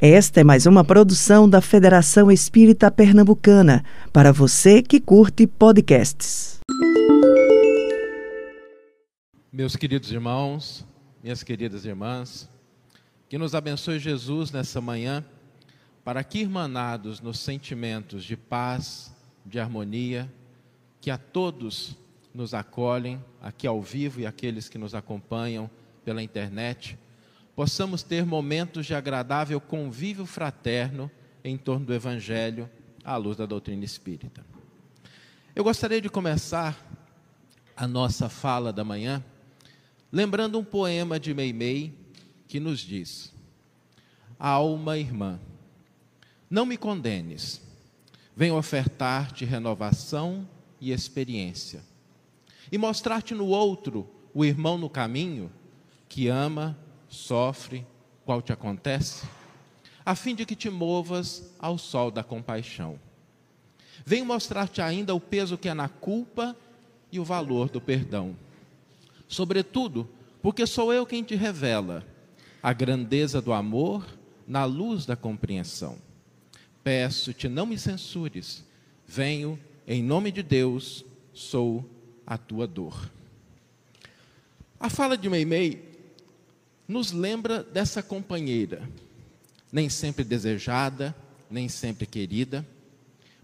Esta é mais uma produção da Federação Espírita Pernambucana, para você que curte podcasts. Meus queridos irmãos, minhas queridas irmãs, que nos abençoe Jesus nessa manhã, para que, irmanados nos sentimentos de paz, de harmonia, que a todos nos acolhem, aqui ao vivo e aqueles que nos acompanham pela internet, possamos ter momentos de agradável convívio fraterno em torno do Evangelho, à luz da doutrina espírita. Eu gostaria de começar a nossa fala da manhã lembrando um poema de Meimei que nos diz: Alma irmã, não me condenes, venho ofertar-te renovação e experiência, e mostrar-te no outro o irmão no caminho, que ama, sofre, qual te acontece, a fim de que te movas ao sol da compaixão. Venho mostrar-te ainda o peso que é na culpa e o valor do perdão. Sobretudo, porque sou eu quem te revela a grandeza do amor na luz da compreensão. Peço-te, não me censures, venho em nome de Deus, sou a tua dor. A fala de Meimei nos lembra dessa companheira, nem sempre desejada, nem sempre querida,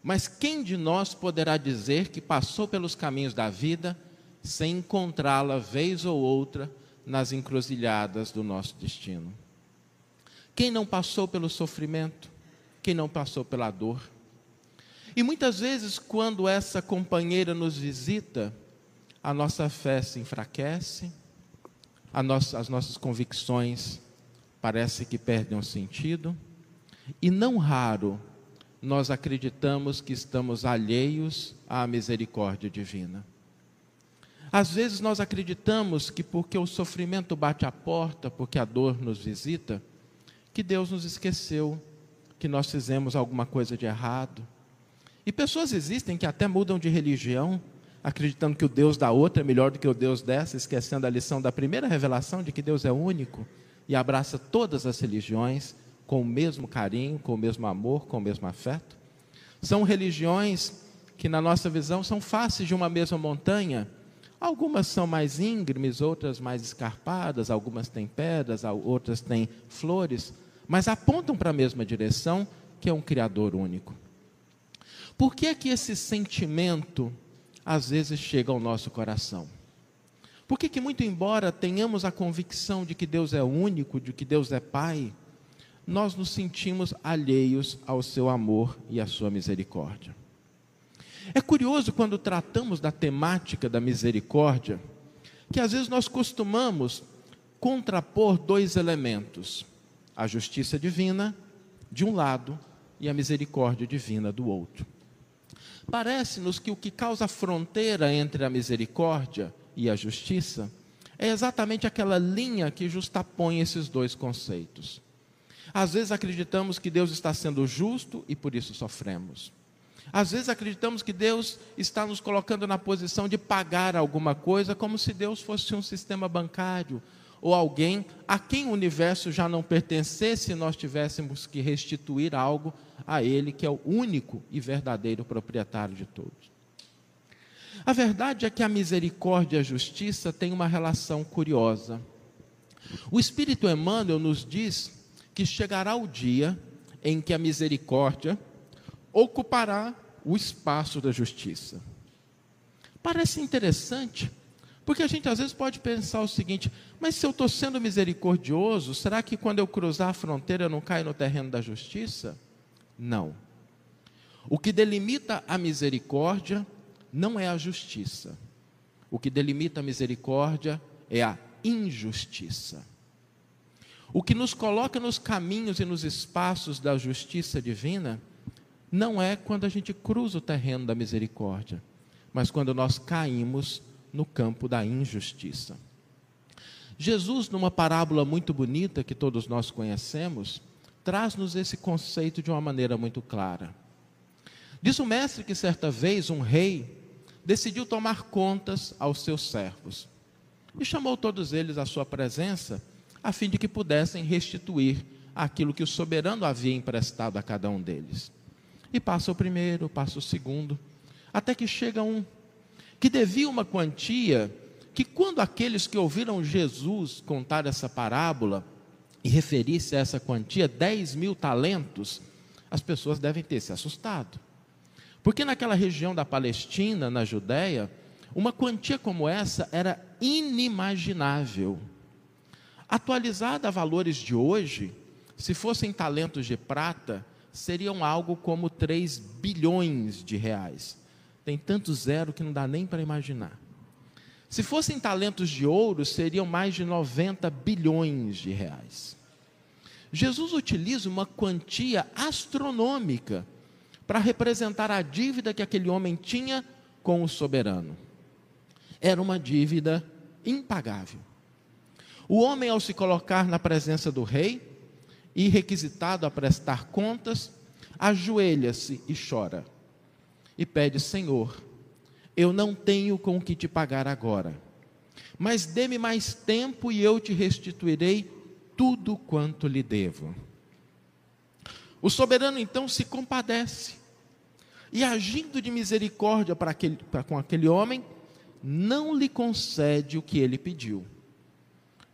mas quem de nós poderá dizer que passou pelos caminhos da vida sem encontrá-la vez ou outra nas encruzilhadas do nosso destino? Quem não passou pelo sofrimento? Quem não passou pela dor? E muitas vezes, quando essa companheira nos visita, a nossa fé se enfraquece, as nossas convicções parece que perdem o sentido, e não raro nós acreditamos que estamos alheios à misericórdia divina. Às vezes nós acreditamos que porque o sofrimento bate à porta, porque a dor nos visita, que Deus nos esqueceu, que nós fizemos alguma coisa de errado. E pessoas existem que até mudam de religião, acreditando que o Deus da outra é melhor do que o Deus dessa, esquecendo a lição da primeira revelação de que Deus é único, e abraça todas as religiões com o mesmo carinho, com o mesmo amor, com o mesmo afeto. São religiões que, na nossa visão, são faces de uma mesma montanha. Algumas são mais íngremes, outras mais escarpadas, algumas têm pedras, outras têm flores, mas apontam para a mesma direção, que é um Criador único. Por que é que esse sentimento às vezes chega ao nosso coração? Por que que, muito embora tenhamos a convicção de que Deus é único, de que Deus é Pai, nós nos sentimos alheios ao seu amor e à sua misericórdia? É curioso quando tratamos da temática da misericórdia, que às vezes nós costumamos contrapor dois elementos: a justiça divina de um lado e a misericórdia divina do outro. Parece-nos que o que causa fronteira entre a misericórdia e a justiça é exatamente aquela linha que justapõe esses dois conceitos. Às vezes acreditamos que Deus está sendo justo e por isso sofremos. Às vezes acreditamos que Deus está nos colocando na posição de pagar alguma coisa, como se Deus fosse um sistema bancário, ou alguém a quem o universo já não pertencesse e nós tivéssemos que restituir algo a Ele, que é o único e verdadeiro proprietário de todos. A verdade é que a misericórdia e a justiça têm uma relação curiosa. O Espírito Emmanuel nos diz que chegará o dia em que a misericórdia ocupará o espaço da justiça. Parece interessante, porque a gente às vezes pode pensar o seguinte: mas se eu estou sendo misericordioso, será que quando eu cruzar a fronteira eu não caio no terreno da justiça? Não. O que delimita a misericórdia não é a justiça. O que delimita a misericórdia é a injustiça. O que nos coloca nos caminhos e nos espaços da justiça divina não é quando a gente cruza o terreno da misericórdia, mas quando nós caímos no campo da injustiça. Jesus, numa parábola muito bonita que todos nós conhecemos, traz-nos esse conceito de uma maneira muito clara. Diz o mestre que certa vez um rei decidiu tomar contas aos seus servos e chamou todos eles à sua presença, a fim de que pudessem restituir aquilo que o soberano havia emprestado a cada um deles. E passa o primeiro, passa o segundo, até que chega um que devia uma quantia que, quando aqueles que ouviram Jesus contar essa parábola e referir-se a essa quantia, 10.000 talentos, as pessoas devem ter se assustado. Porque naquela região da Palestina, na Judéia, uma quantia como essa era inimaginável. Atualizada a valores de hoje, se fossem talentos de prata, seriam algo como 3 bilhões de reais. Tem tanto zero que não dá nem para imaginar. Se fossem talentos de ouro, seriam mais de 90 bilhões de reais. Jesus utiliza uma quantia astronômica para representar a dívida que aquele homem tinha com o soberano. Era uma dívida impagável. O homem, ao se colocar na presença do rei e requisitado a prestar contas, ajoelha-se e chora. E pede: Senhor, eu não tenho com o que te pagar agora, mas dê-me mais tempo e eu te restituirei tudo quanto lhe devo. O soberano então se compadece e, agindo de misericórdia com aquele homem, não lhe concede o que ele pediu.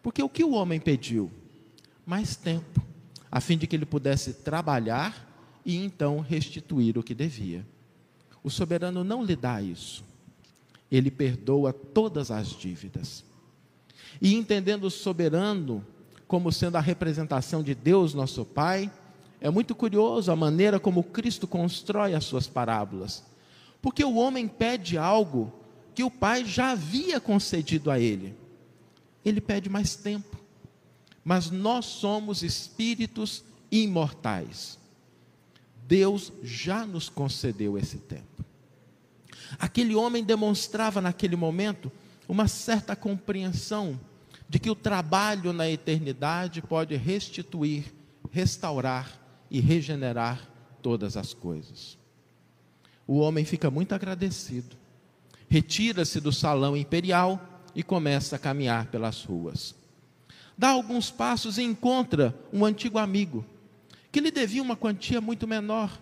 Porque o que o homem pediu? Mais tempo, a fim de que ele pudesse trabalhar e então restituir o que devia. O soberano não lhe dá isso. Ele perdoa todas as dívidas. E, entendendo o soberano como sendo a representação de Deus, nosso Pai, é muito curioso a maneira como Cristo constrói as suas parábolas. Porque o homem pede algo que o Pai já havia concedido a ele. Ele pede mais tempo. Mas nós somos espíritos imortais. Deus já nos concedeu esse tempo. Aquele homem demonstrava naquele momento uma certa compreensão de que o trabalho na eternidade pode restituir, restaurar e regenerar todas as coisas. O homem fica muito agradecido, retira-se do salão imperial e começa a caminhar pelas ruas. Dá alguns passos e encontra um antigo amigo, que lhe devia uma quantia muito menor,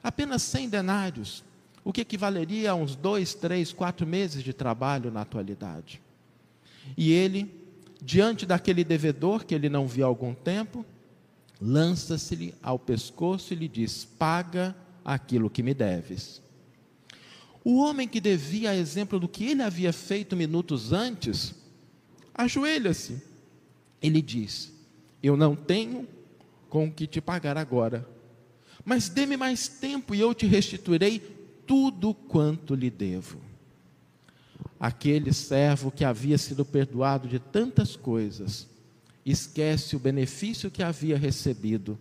apenas 100 denários, o que equivaleria a uns 2, 3, 4 meses de trabalho na atualidade. E ele, diante daquele devedor que ele não via há algum tempo, lança-se-lhe ao pescoço e lhe diz: paga aquilo que me deves. O homem, que devia, a exemplo do que ele havia feito minutos antes, ajoelha-se. Ele diz: eu não tenho com o que te pagar agora, mas dê-me mais tempo e eu te restituirei tudo quanto lhe devo. Aquele servo que havia sido perdoado de tantas coisas, esquece o benefício que havia recebido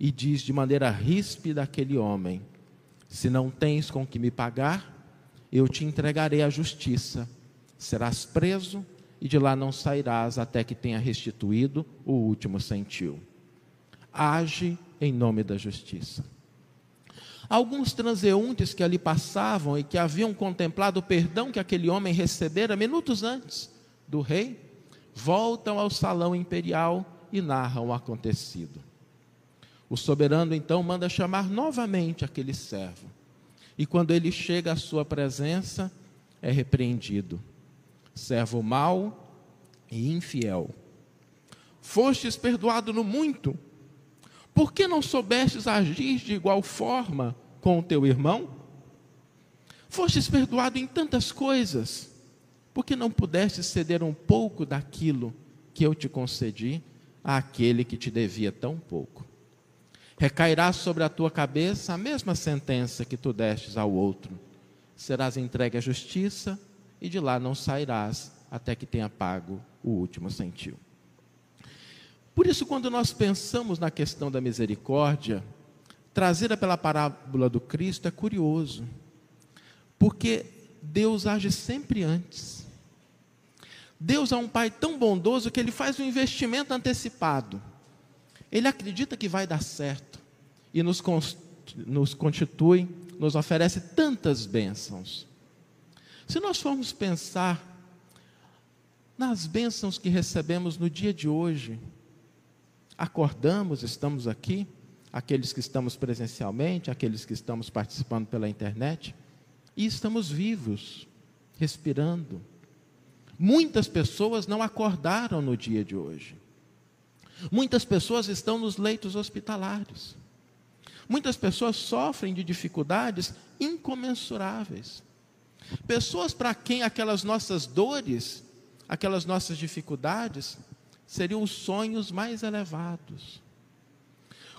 e diz de maneira ríspida àquele homem: se não tens com que me pagar, eu te entregarei à justiça, serás preso e de lá não sairás até que tenha restituído o último centil. Age em nome da justiça. Alguns transeuntes que ali passavam e que haviam contemplado o perdão que aquele homem recebera minutos antes do rei, voltam ao salão imperial e narram o acontecido. O soberano então manda chamar novamente aquele servo, e quando ele chega à sua presença, é repreendido: servo mau e infiel, fostes perdoado no muito, por que não soubestes agir de igual forma com o teu irmão? Fostes perdoado em tantas coisas, por que não pudestes ceder um pouco daquilo que eu te concedi àquele que te devia tão pouco? Recairá sobre a tua cabeça a mesma sentença que tu destes ao outro. Serás entregue à justiça e de lá não sairás até que tenha pago o último centil. Por isso, quando nós pensamos na questão da misericórdia, trazida pela parábola do Cristo, é curioso, porque Deus age sempre antes. Deus é um Pai tão bondoso que Ele faz um investimento antecipado. Ele acredita que vai dar certo e nos constitui, nos oferece tantas bênçãos. Se nós formos pensar nas bênçãos que recebemos no dia de hoje, acordamos, estamos aqui, aqueles que estamos presencialmente, aqueles que estamos participando pela internet, e estamos vivos, respirando. Muitas pessoas não acordaram no dia de hoje. Muitas pessoas estão nos leitos hospitalares. Muitas pessoas sofrem de dificuldades incomensuráveis. Pessoas para quem aquelas nossas dores, aquelas nossas dificuldades, seriam os sonhos mais elevados.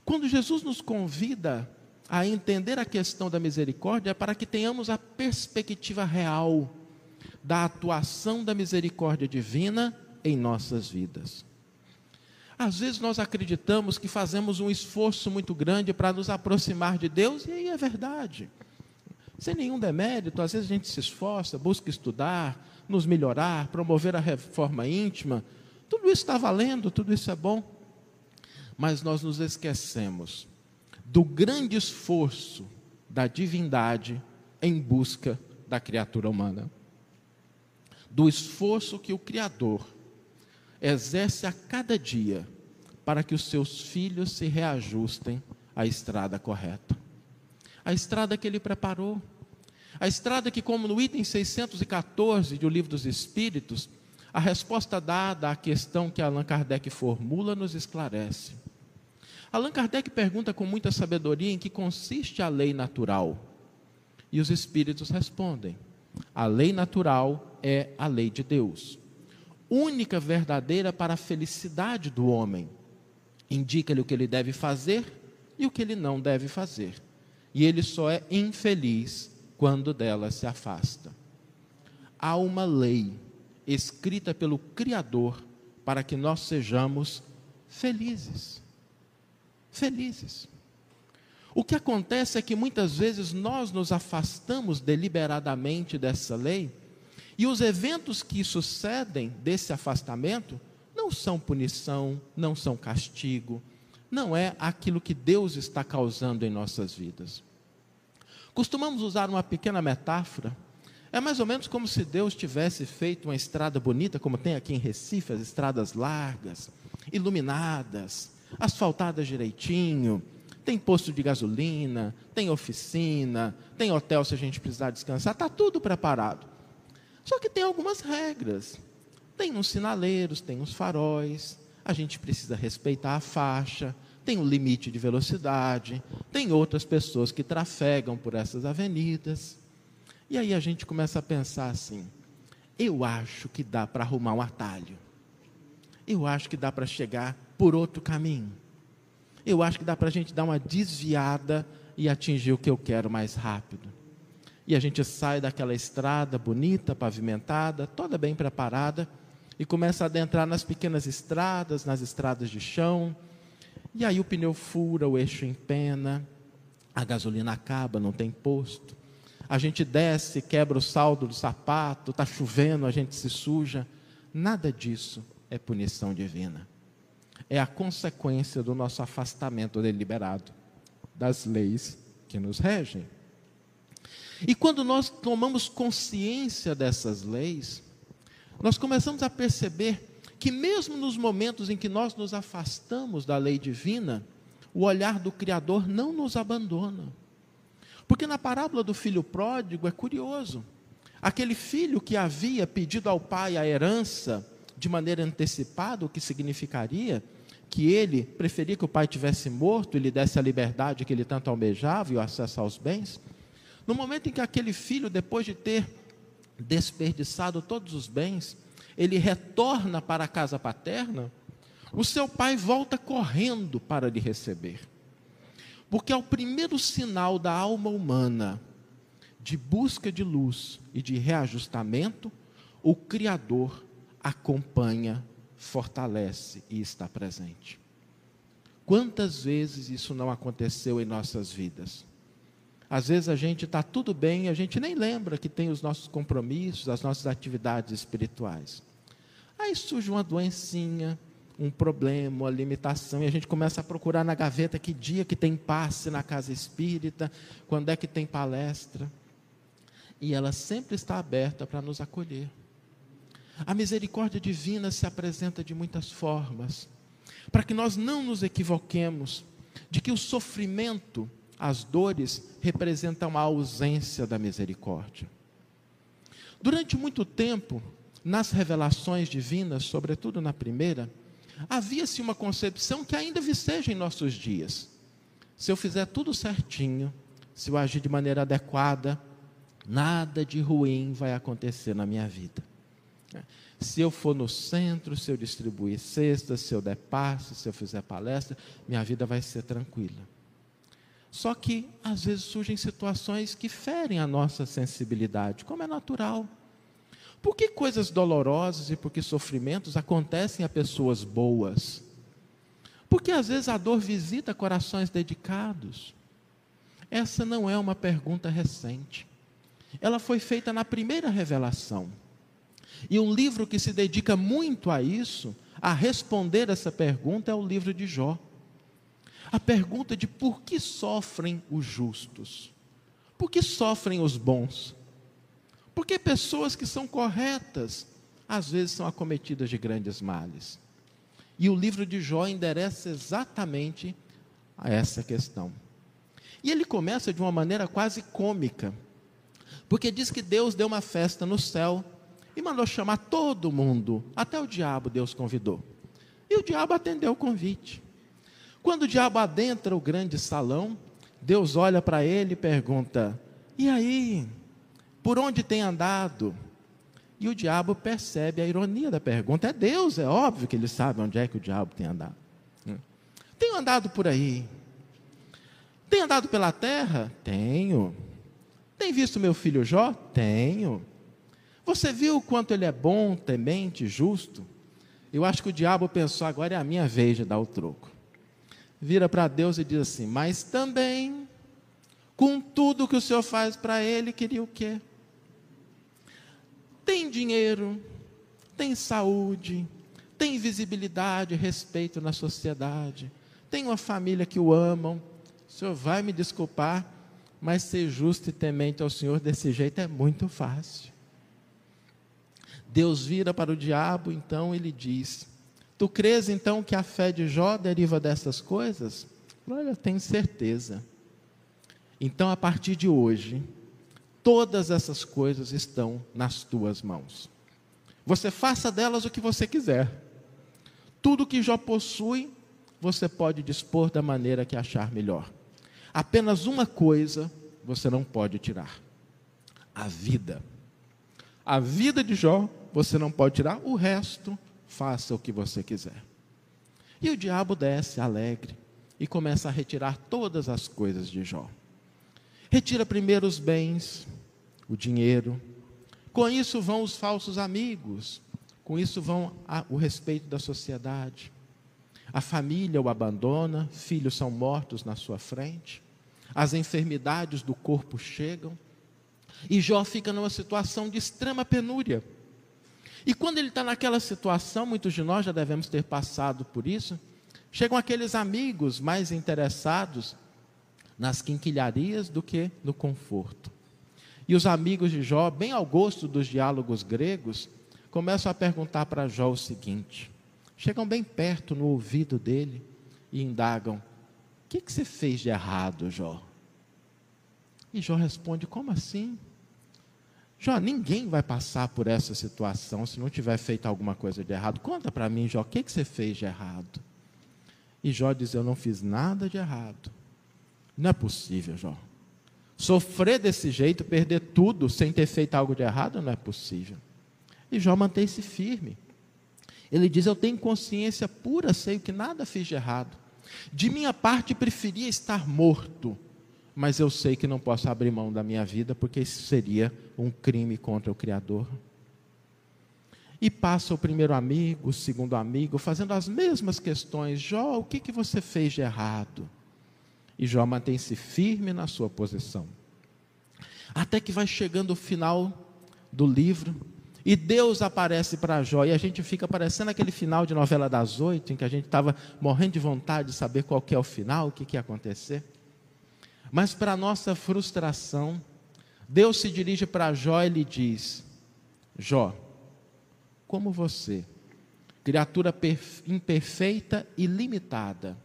Quando Jesus nos convida a entender a questão da misericórdia, é para que tenhamos a perspectiva real da atuação da misericórdia divina em nossas vidas. Às vezes nós acreditamos que fazemos um esforço muito grande para nos aproximar de Deus, e aí é verdade. Sem nenhum demérito, às vezes a gente se esforça, busca estudar, nos melhorar, promover a reforma íntima. Tudo isso está valendo, tudo isso é bom. Mas nós nos esquecemos do grande esforço da divindade em busca da criatura humana. Do esforço que o Criador exerce a cada dia para que os seus filhos se reajustem à estrada correta. A estrada que ele preparou. A estrada que, como no item 614 do Livro dos Espíritos, a resposta dada à questão que Allan Kardec formula nos esclarece. Allan Kardec pergunta com muita sabedoria em que consiste a lei natural. E os Espíritos respondem: a lei natural é a lei de Deus, única verdadeira para a felicidade do homem. Indica-lhe o que ele deve fazer e o que ele não deve fazer. E ele só é infeliz quando dela se afasta. Há uma lei escrita pelo Criador para que nós sejamos felizes. Felizes. O que acontece é que muitas vezes nós nos afastamos deliberadamente dessa lei, e os eventos que sucedem desse afastamento não são punição, não são castigo, não é aquilo que Deus está causando em nossas vidas. Costumamos usar uma pequena metáfora. É mais ou menos como se Deus tivesse feito uma estrada bonita, como tem aqui em Recife, as estradas largas, iluminadas, asfaltadas direitinho, tem posto de gasolina, tem oficina, tem hotel se a gente precisar descansar, está tudo preparado. Só que tem algumas regras. Tem uns sinaleiros, tem uns faróis, a gente precisa respeitar a faixa, tem um limite de velocidade, tem outras pessoas que trafegam por essas avenidas. E aí a gente começa a pensar assim: eu acho que dá para arrumar um atalho. Eu acho que dá para chegar por outro caminho. Eu acho que dá para a gente dar uma desviada e atingir o que eu quero mais rápido. E a gente sai daquela estrada bonita, pavimentada, toda bem preparada, e começa a adentrar nas pequenas estradas, nas estradas de chão. E aí o pneu fura, o eixo empena, a gasolina acaba, não tem posto. A gente desce, quebra o saldo do sapato, está chovendo, a gente se suja. Nada disso é punição divina. É a consequência do nosso afastamento deliberado das leis que nos regem. E quando nós tomamos consciência dessas leis, nós começamos a perceber que mesmo nos momentos em que nós nos afastamos da lei divina, o olhar do Criador não nos abandona. Porque na parábola do filho pródigo é curioso. Aquele filho que havia pedido ao pai a herança de maneira antecipada, o que significaria que ele preferia que o pai tivesse morto e lhe desse a liberdade que ele tanto almejava e o acesso aos bens. No momento em que aquele filho, depois de ter desperdiçado todos os bens, ele retorna para a casa paterna, o seu pai volta correndo para lhe receber. Porque é o primeiro sinal da alma humana de busca de luz e de reajustamento, o Criador acompanha, fortalece e está presente. Quantas vezes isso não aconteceu em nossas vidas? Às vezes a gente está tudo bem, a gente nem lembra que tem os nossos compromissos, as nossas atividades espirituais. Aí surge uma doencinha, um problema, uma limitação, e a gente começa a procurar na gaveta que dia que tem passe na casa espírita, quando é que tem palestra. E ela sempre está aberta para nos acolher. A misericórdia divina se apresenta de muitas formas. para que nós não nos equivoquemos de que o sofrimento, as dores, representam a ausência da misericórdia. Durante muito tempo, nas revelações divinas, sobretudo na primeira, havia-se uma concepção que ainda viceja em nossos dias. Se eu fizer tudo certinho, se eu agir de maneira adequada, nada de ruim vai acontecer na minha vida. Se eu for no centro, se eu distribuir cestas, se eu der passe, se eu fizer palestra, minha vida vai ser tranquila. Só que, às vezes, surgem situações que ferem a nossa sensibilidade, como é natural. Por que coisas dolorosas e por que sofrimentos acontecem a pessoas boas? Porque, às vezes, a dor visita corações dedicados. Essa não é uma pergunta recente. Ela foi feita na primeira revelação. E um livro que se dedica muito a isso, a responder essa pergunta, é o livro de Jó. A pergunta de por que sofrem os justos? Por que sofrem os bons? Porque pessoas que são corretas, às vezes são acometidas de grandes males. E o livro de Jó endereça exatamente a essa questão. E ele começa de uma maneira quase cômica, porque diz que Deus deu uma festa no céu e mandou chamar todo mundo, até o diabo Deus convidou. E o diabo atendeu o convite. Quando o diabo adentra o grande salão, Deus olha para ele e pergunta: e aí, por onde tem andado? E o diabo percebe a ironia da pergunta. É Deus, é óbvio que ele sabe onde é que o diabo tem andado. Tenho andado por aí. Tem andado pela terra? Tenho. Tem visto meu filho Jó? Tenho. Você viu o quanto ele é bom, temente, justo? Eu acho que o diabo pensou: agora é a minha vez de dar o troco. Vira para Deus e diz assim: mas também, com tudo que o Senhor faz para ele, queria o quê? Tem dinheiro, tem saúde, tem visibilidade, respeito na sociedade, tem uma família que o amam. O Senhor vai me desculpar, mas ser justo e temente ao Senhor desse jeito é muito fácil. Deus vira para o diabo, então ele diz: tu crês então que a fé de Jó deriva dessas coisas? Olha, eu tenho certeza. Então, a partir de hoje, todas essas coisas estão nas tuas mãos. Você faça delas o que você quiser. Tudo que Jó possui, você pode dispor da maneira que achar melhor. Apenas uma coisa você não pode tirar: a vida. A vida de Jó você não pode tirar, o resto faça o que você quiser. E o diabo desce alegre e começa a retirar todas as coisas de Jó. Retira primeiro os bens, o dinheiro. Com isso vão os falsos amigos, com isso vão o respeito da sociedade. A família o abandona, filhos são mortos na sua frente, as enfermidades do corpo chegam, e Jó fica numa situação de extrema penúria. E quando ele está naquela situação, muitos de nós já devemos ter passado por isso, chegam aqueles amigos mais interessados nas quinquilharias do que no conforto. E os amigos de Jó, bem ao gosto dos diálogos gregos, começam a perguntar para Jó o seguinte, chegam bem perto no ouvido dele e indagam: o que você fez de errado, Jó? E Jó responde: como assim? Jó, ninguém vai passar por essa situação se não tiver feito alguma coisa de errado. Conta para mim, Jó, o que você fez de errado? E Jó diz: eu não fiz nada de errado. Não é possível, Jó. Sofrer desse jeito, perder tudo sem ter feito algo de errado, não é possível. E Jó mantém-se firme. Ele diz: eu tenho consciência pura, sei que nada fiz de errado. De minha parte, preferia estar morto, mas eu sei que não posso abrir mão da minha vida, porque isso seria um crime contra o Criador. E passa o primeiro amigo, o segundo amigo, fazendo as mesmas questões: Jó, o que você fez de errado? E Jó mantém-se firme na sua posição. Até que vai chegando o final do livro, e Deus aparece para Jó, e a gente fica parecendo aquele final de novela das 8, em que a gente estava morrendo de vontade de saber qual que é o final, o que ia acontecer. Mas para nossa frustração, Deus se dirige para Jó e lhe diz: Jó, como você criatura imperfeita e limitada,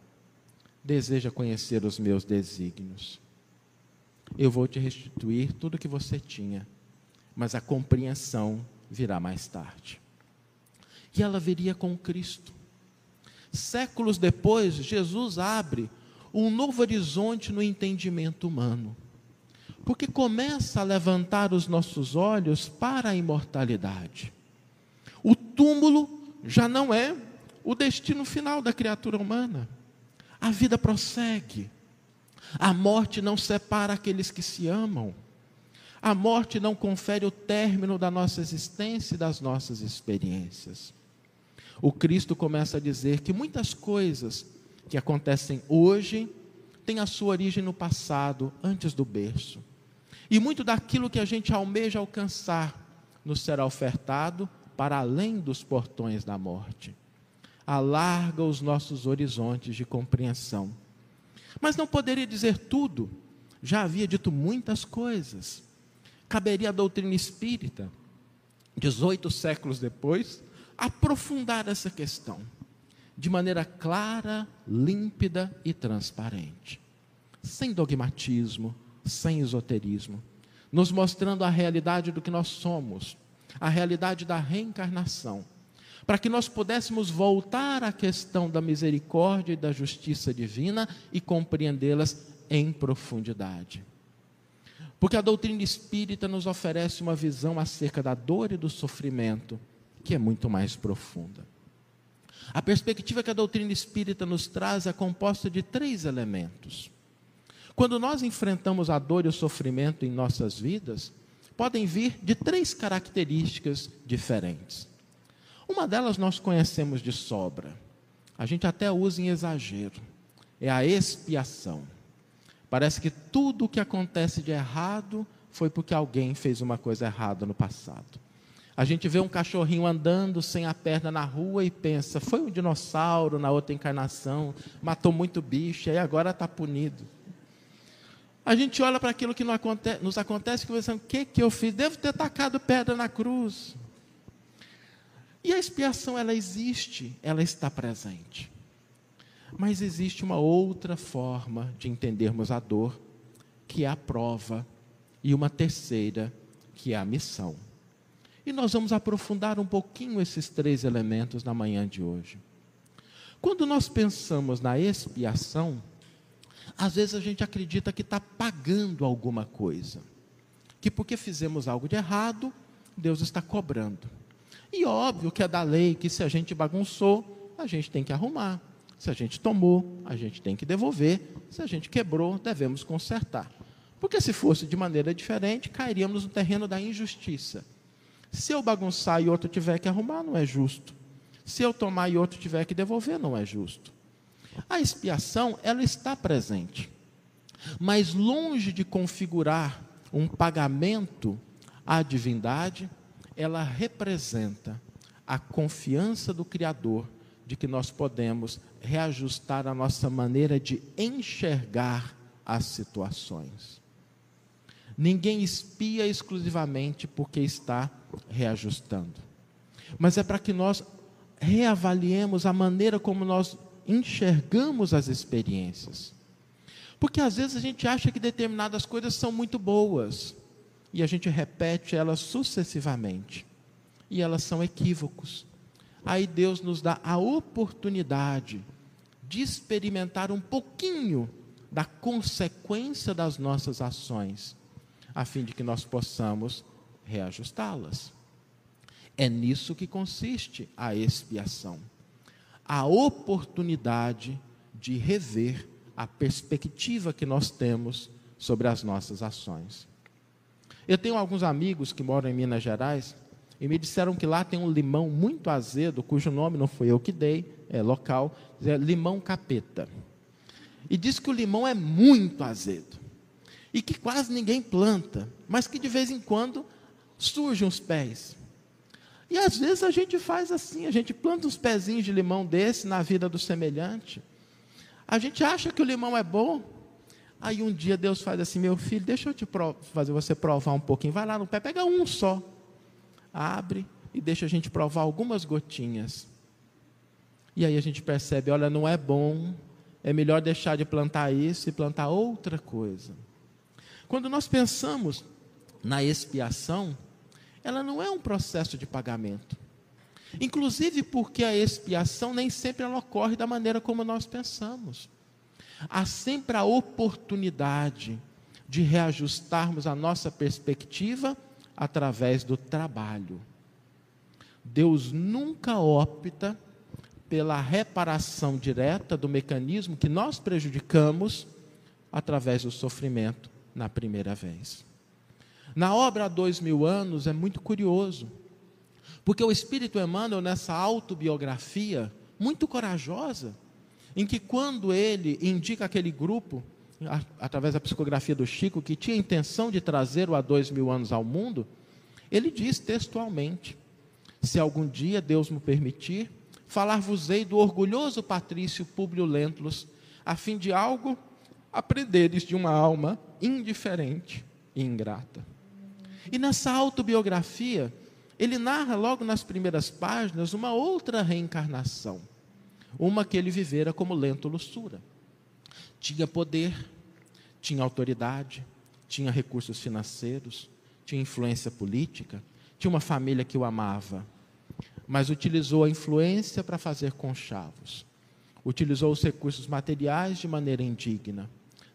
deseja conhecer os meus desígnios. Eu vou te restituir tudo que você tinha, mas a compreensão virá mais tarde. E ela viria com Cristo. Séculos depois, Jesus abre um novo horizonte no entendimento humano, porque começa a levantar os nossos olhos para a imortalidade. O túmulo já não é o destino final da criatura humana. A vida prossegue. A morte não separa aqueles que se amam. A morte não confere o término da nossa existência e das nossas experiências. O Cristo começa a dizer que muitas coisas que acontecem hoje têm a sua origem no passado, antes do berço. E muito daquilo que a gente almeja alcançar nos será ofertado para além dos portões da morte. Alarga os nossos horizontes de compreensão. Mas não poderia dizer tudo, já havia dito muitas coisas. Caberia à doutrina espírita, 18 séculos depois, aprofundar essa questão, de maneira clara, límpida e transparente, sem dogmatismo, sem esoterismo, nos mostrando a realidade do que nós somos, a realidade da reencarnação, para que nós pudéssemos voltar à questão da misericórdia e da justiça divina e compreendê-las em profundidade. Porque a doutrina espírita nos oferece uma visão acerca da dor e do sofrimento, que é muito mais profunda. A perspectiva que a doutrina espírita nos traz é composta de 3 elementos. Quando nós enfrentamos a dor e o sofrimento em nossas vidas, podem vir de 3 características diferentes. Uma delas nós conhecemos de sobra, a gente até usa em exagero, é a expiação. Parece que tudo o que acontece de errado foi porque alguém fez uma coisa errada no passado. A gente vê um cachorrinho andando sem a perna na rua e pensa, foi um dinossauro na outra encarnação, matou muito bicho e agora está punido. A gente olha para aquilo que nos acontece e pensa, o que eu fiz? Devo ter tacado pedra na cruz. E a expiação, ela existe, ela está presente. Mas existe uma outra forma de entendermos a dor, que é a prova, e uma terceira, que é a missão. E nós vamos aprofundar um pouquinho esses 3 elementos na manhã de hoje. Quando nós pensamos na expiação, às vezes a gente acredita que está pagando alguma coisa, que porque fizemos algo de errado, Deus está cobrando. E óbvio que é da lei que se a gente bagunçou, a gente tem que arrumar. Se a gente tomou, a gente tem que devolver. Se a gente quebrou, devemos consertar. Porque se fosse de maneira diferente, cairíamos no terreno da injustiça. Se eu bagunçar e outro tiver que arrumar, não é justo. Se eu tomar e outro tiver que devolver, não é justo. A expiação, ela está presente. Mas longe de configurar um pagamento à divindade, ela representa a confiança do Criador de que nós podemos reajustar a nossa maneira de enxergar as situações. Ninguém expia exclusivamente porque está reajustando, mas é para que nós reavaliemos a maneira como nós enxergamos as experiências. Porque às vezes a gente acha que determinadas coisas são muito boas e a gente repete elas sucessivamente e elas são equívocos. Aí Deus nos dá a oportunidade de experimentar um pouquinho da consequência das nossas ações, a fim de que nós possamos reajustá-las. É nisso que consiste a expiação. A oportunidade de rever a perspectiva que nós temos sobre as nossas ações. Eu tenho alguns amigos que moram em Minas Gerais e me disseram que lá tem um limão muito azedo, cujo nome não foi eu que dei, é local, é limão capeta. E diz que o limão é muito azedo e que quase ninguém planta, mas que de vez em quando surgem uns pés. E às vezes a gente faz assim, a gente planta uns pezinhos de limão desse na vida do semelhante. A gente acha que o limão é bom, aí um dia Deus faz assim, meu filho, deixa eu te fazer você provar um pouquinho, vai lá no pé, pega um só, abre e deixa a gente provar algumas gotinhas. E aí a gente percebe, olha, não é bom, é melhor deixar de plantar isso e plantar outra coisa. Quando nós pensamos na expiação, ela não é um processo de pagamento. Inclusive porque a expiação nem sempre ela ocorre da maneira como nós pensamos. Há sempre a oportunidade de reajustarmos a nossa perspectiva através do trabalho. Deus nunca opta pela reparação direta do mecanismo que nós prejudicamos através do sofrimento na primeira vez. Na obra Há 2000 anos é muito curioso, porque o Espírito Emmanuel, nessa autobiografia muito corajosa, em que quando ele indica aquele grupo, através da psicografia do Chico, que tinha a intenção de trazer o Há 2000 anos ao mundo, ele diz textualmente: se algum dia Deus me permitir, falar-vos-ei do orgulhoso patrício Públio Lentulus, a fim de algo aprenderes de uma alma indiferente e ingrata. E nessa autobiografia, ele narra logo nas primeiras páginas uma outra reencarnação, uma que ele vivera como Lentulus Sura. Tinha poder, tinha autoridade, tinha recursos financeiros, tinha influência política, tinha uma família que o amava, mas utilizou a influência para fazer conchavos, utilizou os recursos materiais de maneira indigna,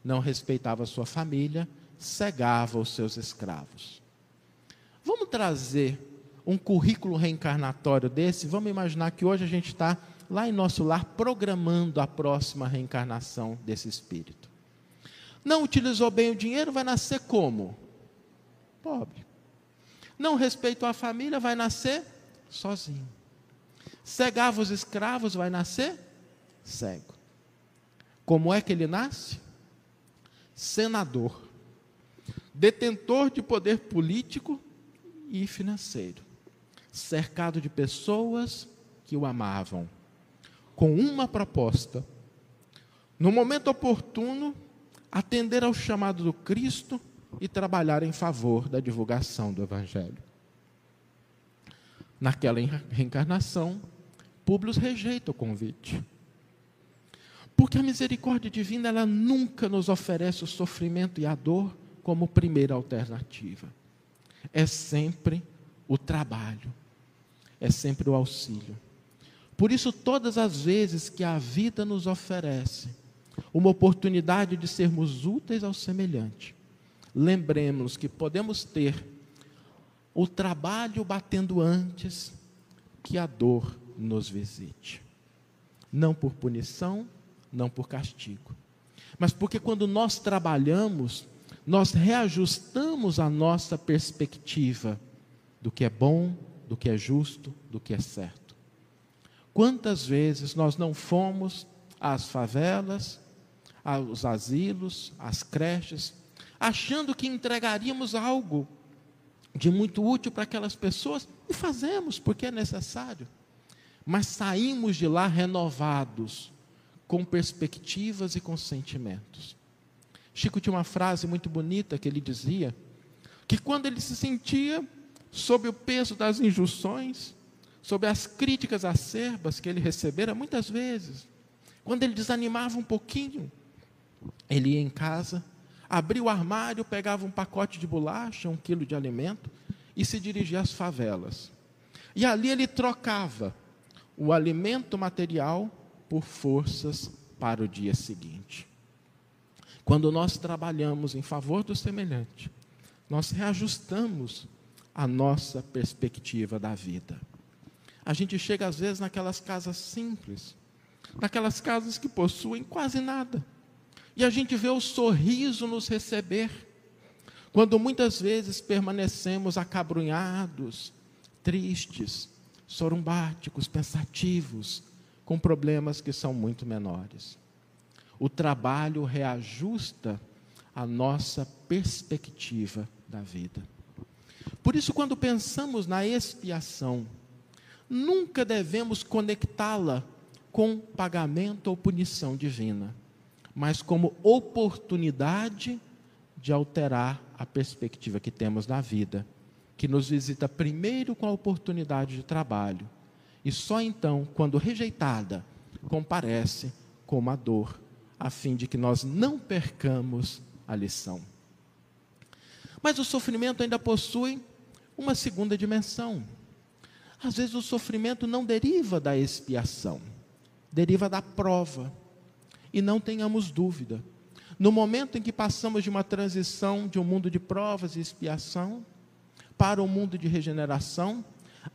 não respeitava a sua família, cegava os seus escravos. Vamos trazer um currículo reencarnatório desse? Vamos imaginar que hoje a gente está lá em nosso lar programando a próxima reencarnação desse espírito. Não utilizou bem o dinheiro, vai nascer como? Pobre. Não respeitou a família, vai nascer sozinho. Cegava os escravos, vai nascer cego. Como é que ele nasce? Senador, detentor de poder político e financeiro, cercado de pessoas que o amavam, com uma proposta: no momento oportuno, atender ao chamado do Cristo e trabalhar em favor da divulgação do Evangelho. Naquela reencarnação, Públio rejeita o convite, porque a misericórdia divina, ela nunca nos oferece o sofrimento e a dor como primeira alternativa. É sempre o trabalho, é sempre o auxílio. Por isso, todas as vezes que a vida nos oferece uma oportunidade de sermos úteis ao semelhante, lembremos que podemos ter o trabalho batendo antes que a dor nos visite. Não por punição, não por castigo, mas porque quando nós trabalhamos, nós reajustamos a nossa perspectiva do que é bom, do que é justo, do que é certo. Quantas vezes nós não fomos às favelas, aos asilos, às creches, achando que entregaríamos algo de muito útil para aquelas pessoas, e fazemos porque é necessário, mas saímos de lá renovados, com perspectivas e com sentimentos. Chico tinha uma frase muito bonita que ele dizia, que quando ele se sentia sob o peso das injunções, sob as críticas acerbas que ele recebera muitas vezes, quando ele desanimava um pouquinho, ele ia em casa, abria o armário, pegava um pacote de bolacha, 1 quilo de alimento, e se dirigia às favelas. E ali ele trocava o alimento material por forças para o dia seguinte. Quando nós trabalhamos em favor do semelhante, nós reajustamos a nossa perspectiva da vida. A gente chega às vezes naquelas casas simples, naquelas casas que possuem quase nada, e a gente vê o sorriso nos receber, quando muitas vezes permanecemos acabrunhados, tristes, sorumbáticos, pensativos, com problemas que são muito menores. O trabalho reajusta a nossa perspectiva da vida. Por isso, quando pensamos na expiação, nunca devemos conectá-la com pagamento ou punição divina, mas como oportunidade de alterar a perspectiva que temos na vida, que nos visita primeiro com a oportunidade de trabalho e só então, quando rejeitada, comparece como a dor, a fim de que nós não percamos a lição. Mas o sofrimento ainda possui uma segunda dimensão. Às vezes o sofrimento não deriva da expiação, deriva da prova. E não tenhamos dúvida, no momento em que passamos de uma transição de um mundo de provas e expiação para um mundo de regeneração,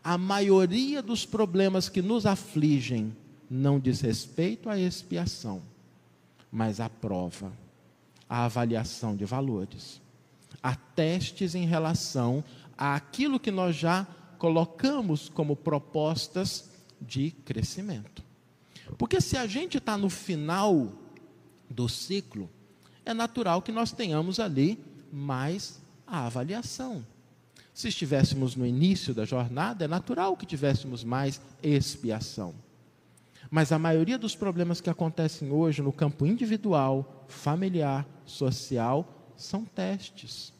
a maioria dos problemas que nos afligem não diz respeito à expiação, mas à prova, à avaliação de valores, a testes em relação àquilo que nós já colocamos como propostas de crescimento. Porque se a gente está no final do ciclo, é natural que nós tenhamos ali mais a avaliação. Se estivéssemos no início da jornada, é natural que tivéssemos mais expiação. Mas a maioria dos problemas que acontecem hoje no campo individual, familiar, social, são testes.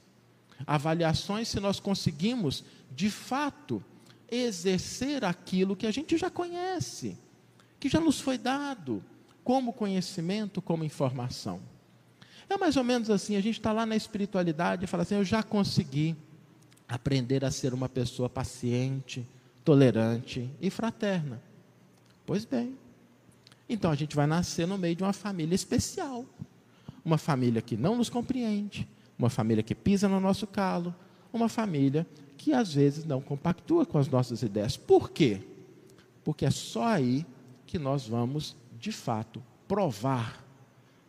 Avaliações se nós conseguimos, de fato, exercer aquilo que a gente já conhece, que já nos foi dado, como conhecimento, como informação. É mais ou menos assim, a gente está lá na espiritualidade e fala assim, eu já consegui aprender a ser uma pessoa paciente, tolerante e fraterna. Pois bem, então a gente vai nascer no meio de uma família especial, uma família que não nos compreende, uma família que pisa no nosso calo, uma família que às vezes não compactua com as nossas ideias. Por quê? Porque é só aí que nós vamos, de fato, provar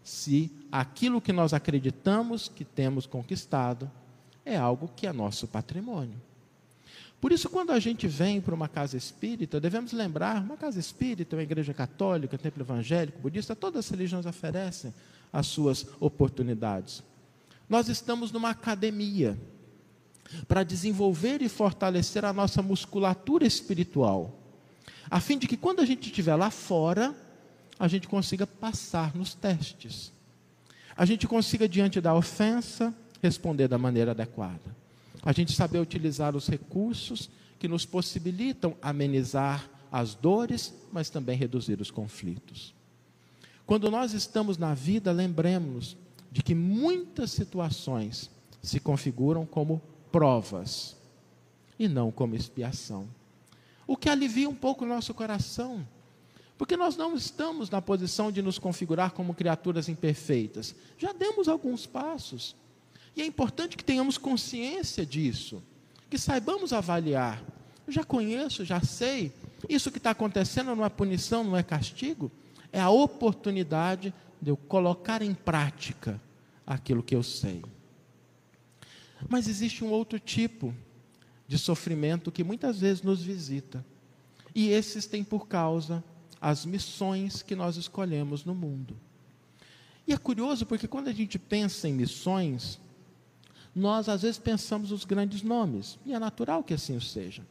se aquilo que nós acreditamos que temos conquistado é algo que é nosso patrimônio. Por isso, quando a gente vem para uma casa espírita, devemos lembrar, uma casa espírita, uma igreja católica, templo evangélico, budista, todas as religiões oferecem as suas oportunidades. Nós estamos numa academia para desenvolver e fortalecer a nossa musculatura espiritual, a fim de que quando a gente estiver lá fora, a gente consiga passar nos testes. A gente consiga, diante da ofensa, responder da maneira adequada. A gente saber utilizar os recursos que nos possibilitam amenizar as dores, mas também reduzir os conflitos. Quando nós estamos na vida, lembremos de que muitas situações se configuram como provas e não como expiação. O que alivia um pouco o nosso coração, porque nós não estamos na posição de nos configurar como criaturas imperfeitas. Já demos alguns passos. E é importante que tenhamos consciência disso, que saibamos avaliar. Eu já conheço, já sei, isso que está acontecendo não é punição, não é castigo, é a oportunidade de eu colocar em prática aquilo que eu sei. Mas existe um outro tipo de sofrimento que muitas vezes nos visita, e esses têm por causa as missões que nós escolhemos no mundo. E é curioso porque quando a gente pensa em missões, nós às vezes pensamos os grandes nomes, e é natural que assim seja.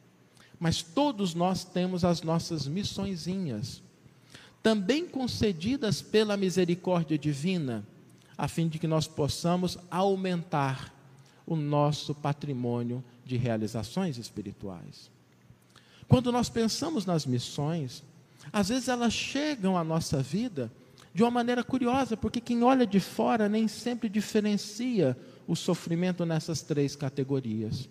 Mas todos nós temos as nossas missõezinhas, também concedidas pela misericórdia divina, a fim de que nós possamos aumentar o nosso patrimônio de realizações espirituais. Quando nós pensamos nas missões, às vezes elas chegam à nossa vida de uma maneira curiosa, porque quem olha de fora nem sempre diferencia o sofrimento nessas três categorias.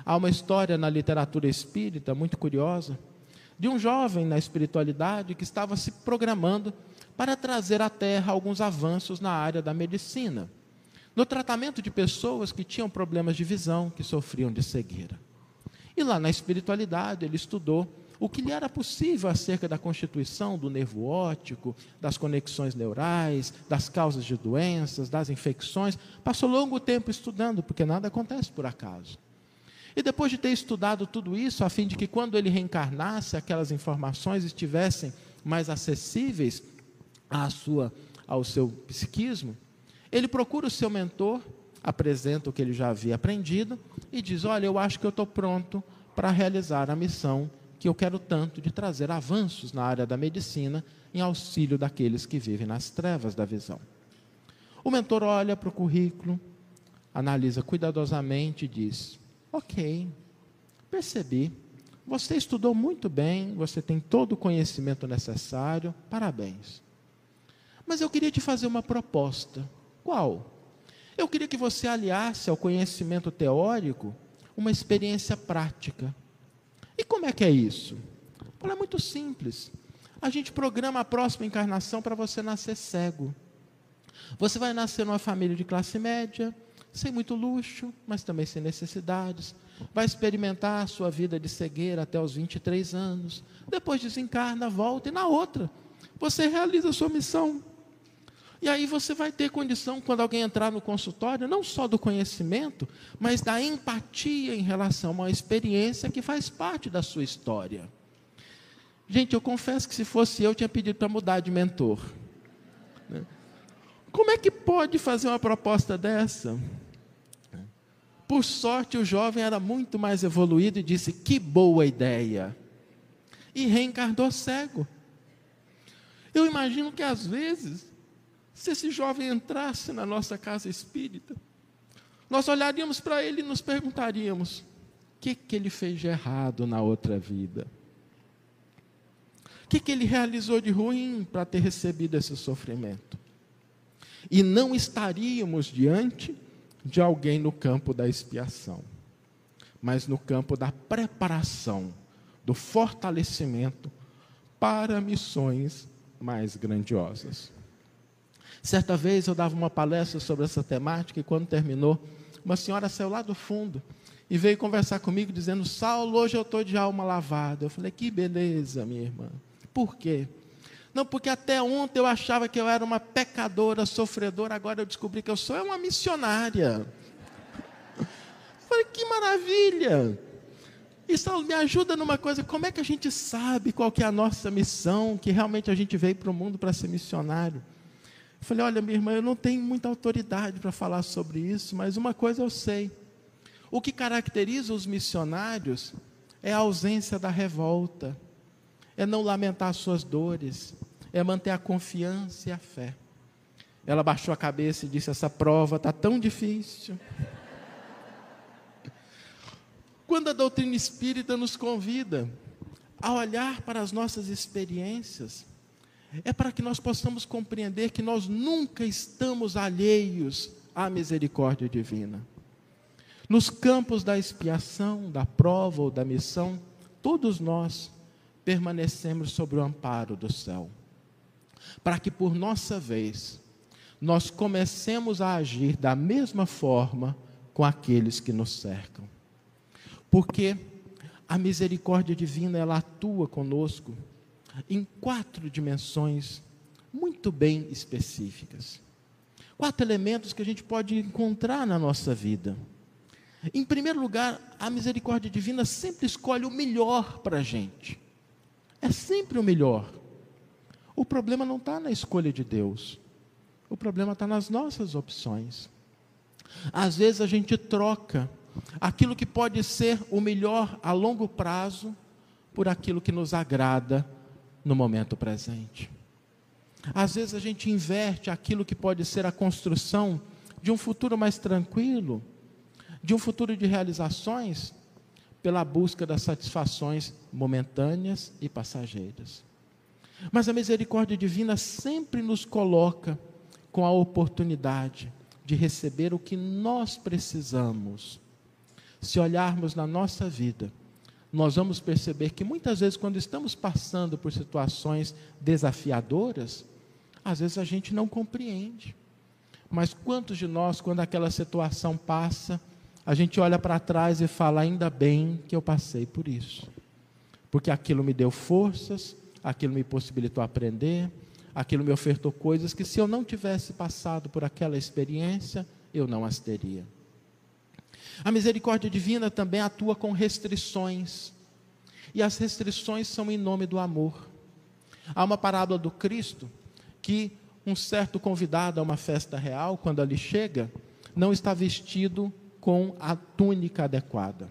Há uma história na literatura espírita muito curiosa, de um jovem na espiritualidade que estava se programando para trazer à Terra alguns avanços na área da medicina, no tratamento de pessoas que tinham problemas de visão, que sofriam de cegueira. E lá na espiritualidade ele estudou o que lhe era possível acerca da constituição do nervo óptico, das conexões neurais, das causas de doenças, das infecções. Passou longo tempo estudando, porque nada acontece por acaso. E depois de ter estudado tudo isso, a fim de que quando ele reencarnasse, aquelas informações estivessem mais acessíveis ao seu psiquismo, ele procura o seu mentor, apresenta o que ele já havia aprendido e diz, olha, eu acho que eu estou pronto para realizar a missão que eu quero tanto de trazer avanços na área da medicina em auxílio daqueles que vivem nas trevas da visão. O mentor olha para o currículo, analisa cuidadosamente e diz, ok, percebi, você estudou muito bem, você tem todo o conhecimento necessário, parabéns. Mas eu queria te fazer uma proposta. Qual? Eu queria que você aliasse ao conhecimento teórico uma experiência prática. E como é que é isso? É muito simples. A gente programa a próxima encarnação para você nascer cego. Você vai nascer numa família de classe média, sem muito luxo, mas também sem necessidades. Vai experimentar a sua vida de cegueira até os 23 anos. Depois desencarna, volta e na outra você realiza a sua missão. E aí você vai ter condição, quando alguém entrar no consultório, não só do conhecimento, mas da empatia em relação a uma experiência que faz parte da sua história. Gente, eu confesso que se fosse eu tinha pedido para mudar de mentor. Como é que pode fazer uma proposta dessa? Por sorte, o jovem era muito mais evoluído e disse, que boa ideia. E reencarnou cego. Eu imagino que às vezes, se esse jovem entrasse na nossa casa espírita, nós olharíamos para ele e nos perguntaríamos, o que ele fez de errado na outra vida? O que ele realizou de ruim para ter recebido esse sofrimento? E não estaríamos diante de alguém no campo da expiação, mas no campo da preparação, do fortalecimento para missões mais grandiosas. Certa vez eu dava uma palestra sobre essa temática e quando terminou, uma senhora saiu lá do fundo e veio conversar comigo dizendo, Saulo, hoje eu estou de alma lavada. Eu falei, que beleza, minha irmã. Por quê? Não, porque até ontem eu achava que eu era uma pecadora, sofredora, agora eu descobri que eu sou uma missionária. Eu falei, que maravilha! E Saulo, me ajuda numa coisa, como é que a gente sabe qual que é a nossa missão, que realmente a gente veio para o mundo para ser missionário? Eu falei, olha, minha irmã, eu não tenho muita autoridade para falar sobre isso, mas uma coisa eu sei. O que caracteriza os missionários é a ausência da revolta, é não lamentar suas dores, é manter a confiança e a fé. Ela baixou a cabeça e disse, essa prova está tão difícil. Quando a doutrina espírita nos convida a olhar para as nossas experiências, é para que nós possamos compreender que nós nunca estamos alheios à misericórdia divina. Nos campos da expiação, da prova ou da missão, todos nós permanecemos sob o amparo do céu. Para que por nossa vez, nós comecemos a agir da mesma forma com aqueles que nos cercam. Porque a misericórdia divina, ela atua conosco em 4 dimensões muito bem específicas. 4 elementos que a gente pode encontrar na nossa vida. Em primeiro lugar, a misericórdia divina sempre escolhe o melhor para a gente. É sempre o melhor. O problema não está na escolha de Deus. O problema está nas nossas opções. Às vezes a gente troca aquilo que pode ser o melhor a longo prazo por aquilo que nos agrada no momento presente. Às vezes a gente inverte aquilo que pode ser a construção de um futuro mais tranquilo, de um futuro de realizações, pela busca das satisfações momentâneas e passageiras. Mas a misericórdia divina sempre nos coloca com a oportunidade de receber o que nós precisamos. Se olharmos na nossa vida, nós vamos perceber que muitas vezes quando estamos passando por situações desafiadoras, às vezes a gente não compreende. Mas quantos de nós, quando aquela situação passa, a gente olha para trás e fala, ainda bem que eu passei por isso. Porque aquilo me deu forças, aquilo me possibilitou aprender, aquilo me ofertou coisas que se eu não tivesse passado por aquela experiência, eu não as teria. A misericórdia divina também atua com restrições. E as restrições são em nome do amor. Há uma parábola do Cristo que um certo convidado a uma festa real, quando ali chega, não está vestido com a túnica adequada.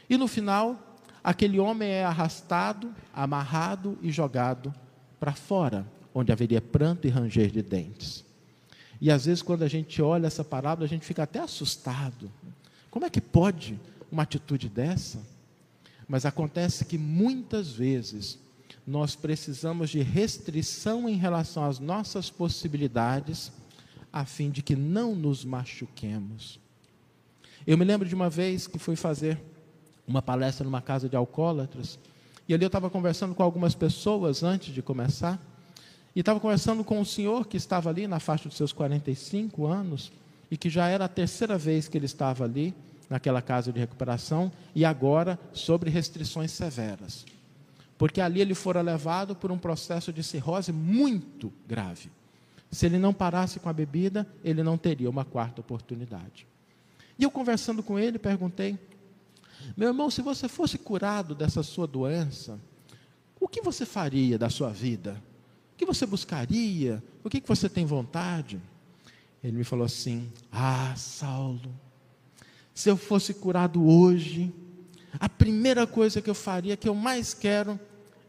E no final, aquele homem é arrastado, amarrado e jogado para fora, onde haveria pranto e ranger de dentes. E às vezes quando a gente olha essa parábola, a gente fica até assustado. Como é que pode uma atitude dessa? Mas acontece que muitas vezes nós precisamos de restrição em relação às nossas possibilidades, a fim de que não nos machuquemos. Eu me lembro de uma vez que fui fazer uma palestra numa casa de alcoólatras, e ali eu estava conversando com algumas pessoas antes de começar, e estava conversando com um senhor que estava ali na faixa dos seus 45 anos, e que já era a terceira vez que ele estava ali, naquela casa de recuperação, e agora sobre restrições severas. Porque ali ele fora levado por um processo de cirrose muito grave. Se ele não parasse com a bebida, ele não teria uma quarta oportunidade. E eu conversando com ele, perguntei: meu irmão, se você fosse curado dessa sua doença, o que você faria da sua vida? O que você buscaria? O que você tem vontade? Ele me falou assim: Saulo, se eu fosse curado hoje, a primeira coisa que eu faria, que eu mais quero,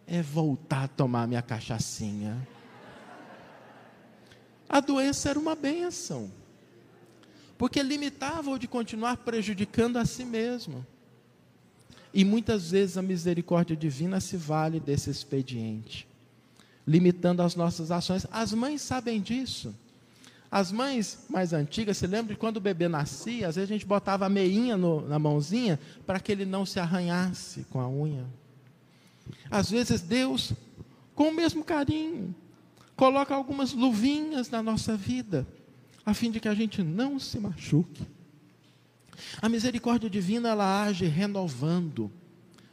é voltar a tomar minha cachaçinha. A doença era uma bênção, porque limitava-o de continuar prejudicando a si mesmo. E muitas vezes a misericórdia divina se vale desse expediente, limitando as nossas ações. As mães sabem disso. As mães mais antigas se lembram de quando o bebê nascia, às vezes a gente botava a meinha na mãozinha para que ele não se arranhasse com a unha. Às vezes Deus, com o mesmo carinho, coloca algumas luvinhas na nossa vida, a fim de que a gente não se machuque. A misericórdia divina, ela age renovando,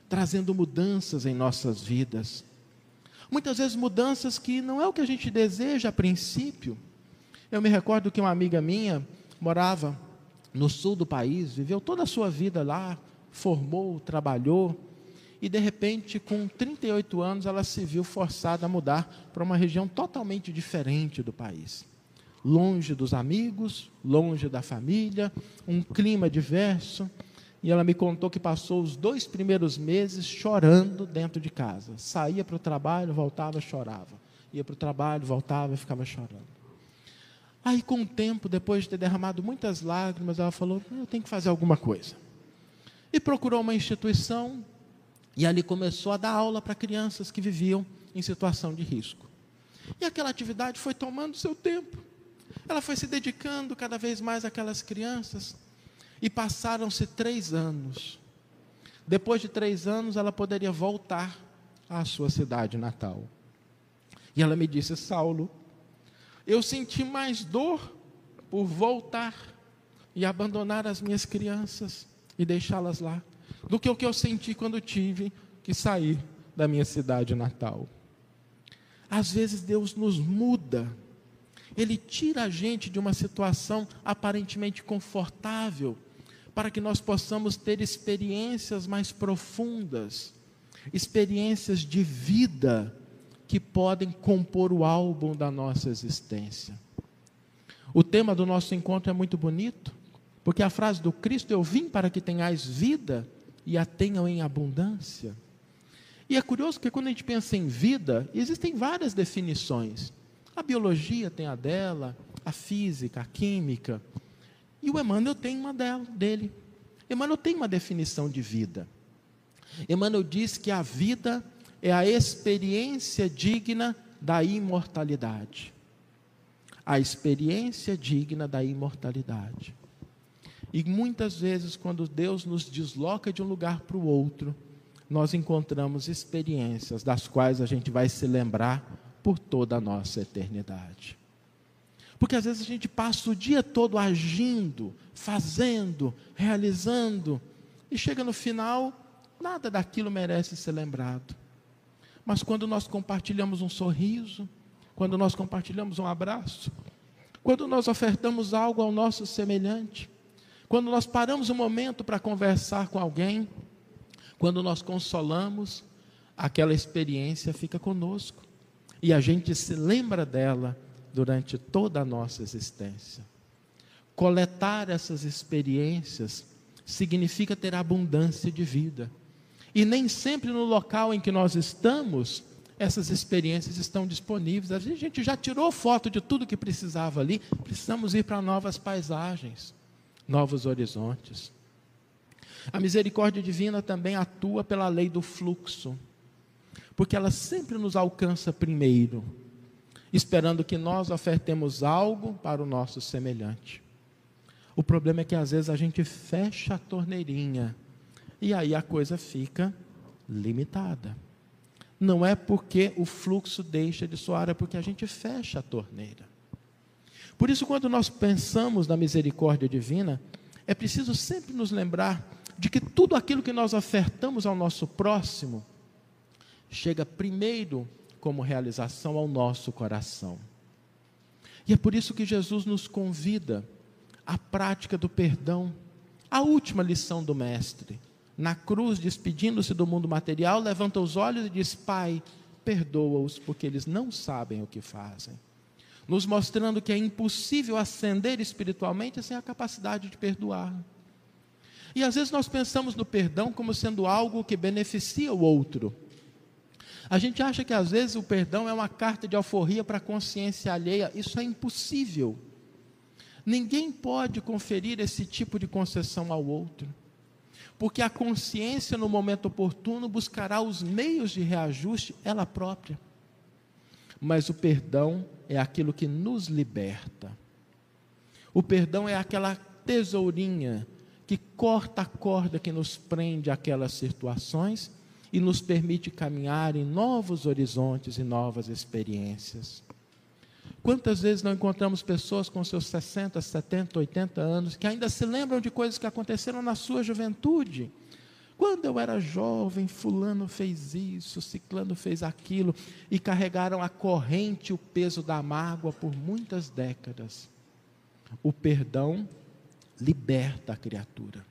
trazendo mudanças em nossas vidas. Muitas vezes mudanças que não é o que a gente deseja a princípio. Eu me recordo que uma amiga minha morava no sul do país, viveu toda a sua vida lá, formou, trabalhou, e de repente, com 38 anos, ela se viu forçada a mudar para uma região totalmente diferente do país. Longe dos amigos, longe da família, um clima diverso. E ela me contou que passou os 2 primeiros meses chorando dentro de casa. Saía para o trabalho, voltava, chorava. Ia para o trabalho, voltava e ficava chorando. Aí, com o tempo, depois de ter derramado muitas lágrimas, ela falou: eu tenho que fazer alguma coisa. E procurou uma instituição, e ali começou a dar aula para crianças que viviam em situação de risco. E aquela atividade foi tomando seu tempo. Ela foi se dedicando cada vez mais àquelas crianças, e passaram-se 3 anos. Depois de 3 anos, ela poderia voltar à sua cidade natal. E ela me disse: Saulo, eu senti mais dor por voltar e abandonar as minhas crianças e deixá-las lá, do que o que eu senti quando tive que sair da minha cidade natal. Às vezes Deus nos muda. Ele tira a gente de uma situação aparentemente confortável, para que nós possamos ter experiências mais profundas, experiências de vida, que podem compor o álbum da nossa existência. O tema do nosso encontro é muito bonito, porque a frase do Cristo: eu vim para que tenhais vida e a tenham em abundância. E é curioso que quando a gente pensa em vida, existem várias definições. A biologia tem a dela, a física, a química, e o Emmanuel tem uma dele. Emmanuel tem uma definição de vida. Emmanuel diz que a vida é a experiência digna da imortalidade. A experiência digna da imortalidade. E muitas vezes, quando Deus nos desloca de um lugar para o outro, nós encontramos experiências das quais a gente vai se lembrar por toda a nossa eternidade. Porque às vezes a gente passa o dia todo agindo, fazendo, realizando, e chega no final, nada daquilo merece ser lembrado. Mas quando nós compartilhamos um sorriso, quando nós compartilhamos um abraço, quando nós ofertamos algo ao nosso semelhante, quando nós paramos um momento para conversar com alguém, quando nós consolamos, aquela experiência fica conosco. E a gente se lembra dela durante toda a nossa existência. Coletar essas experiências significa ter abundância de vida. E nem sempre no local em que nós estamos, essas experiências estão disponíveis. A gente já tirou foto de tudo que precisava ali, precisamos ir para novas paisagens, novos horizontes. A misericórdia divina também atua pela lei do fluxo, porque ela sempre nos alcança primeiro, esperando que nós ofertemos algo para o nosso semelhante. O problema é que às vezes a gente fecha a torneirinha, e aí a coisa fica limitada. Não é porque o fluxo deixa de soar, é porque a gente fecha a torneira. Por isso, quando nós pensamos na misericórdia divina, é preciso sempre nos lembrar de que tudo aquilo que nós ofertamos ao nosso próximo, chega primeiro como realização ao nosso coração. E é por isso que Jesus nos convida à prática do perdão, a última lição do Mestre. Na cruz, despedindo-se do mundo material, levanta os olhos e diz: Pai, perdoa-os, porque eles não sabem o que fazem. Nos mostrando que é impossível ascender espiritualmente sem a capacidade de perdoar. E às vezes nós pensamos no perdão como sendo algo que beneficia o outro. A gente acha que às vezes o perdão é uma carta de alforria para a consciência alheia. Isso é impossível. Ninguém pode conferir esse tipo de concessão ao outro, porque a consciência no momento oportuno buscará os meios de reajuste ela própria. Mas o perdão é aquilo que nos liberta. O perdão é aquela tesourinha que corta a corda que nos prende àquelas situações e nos permite caminhar em novos horizontes e novas experiências. Quantas vezes não encontramos pessoas com seus 60, 70, 80 anos que ainda se lembram de coisas que aconteceram na sua juventude? Quando eu era jovem, fulano fez isso, ciclano fez aquilo, e carregaram a corrente e o peso da mágoa por muitas décadas. O perdão liberta a criatura.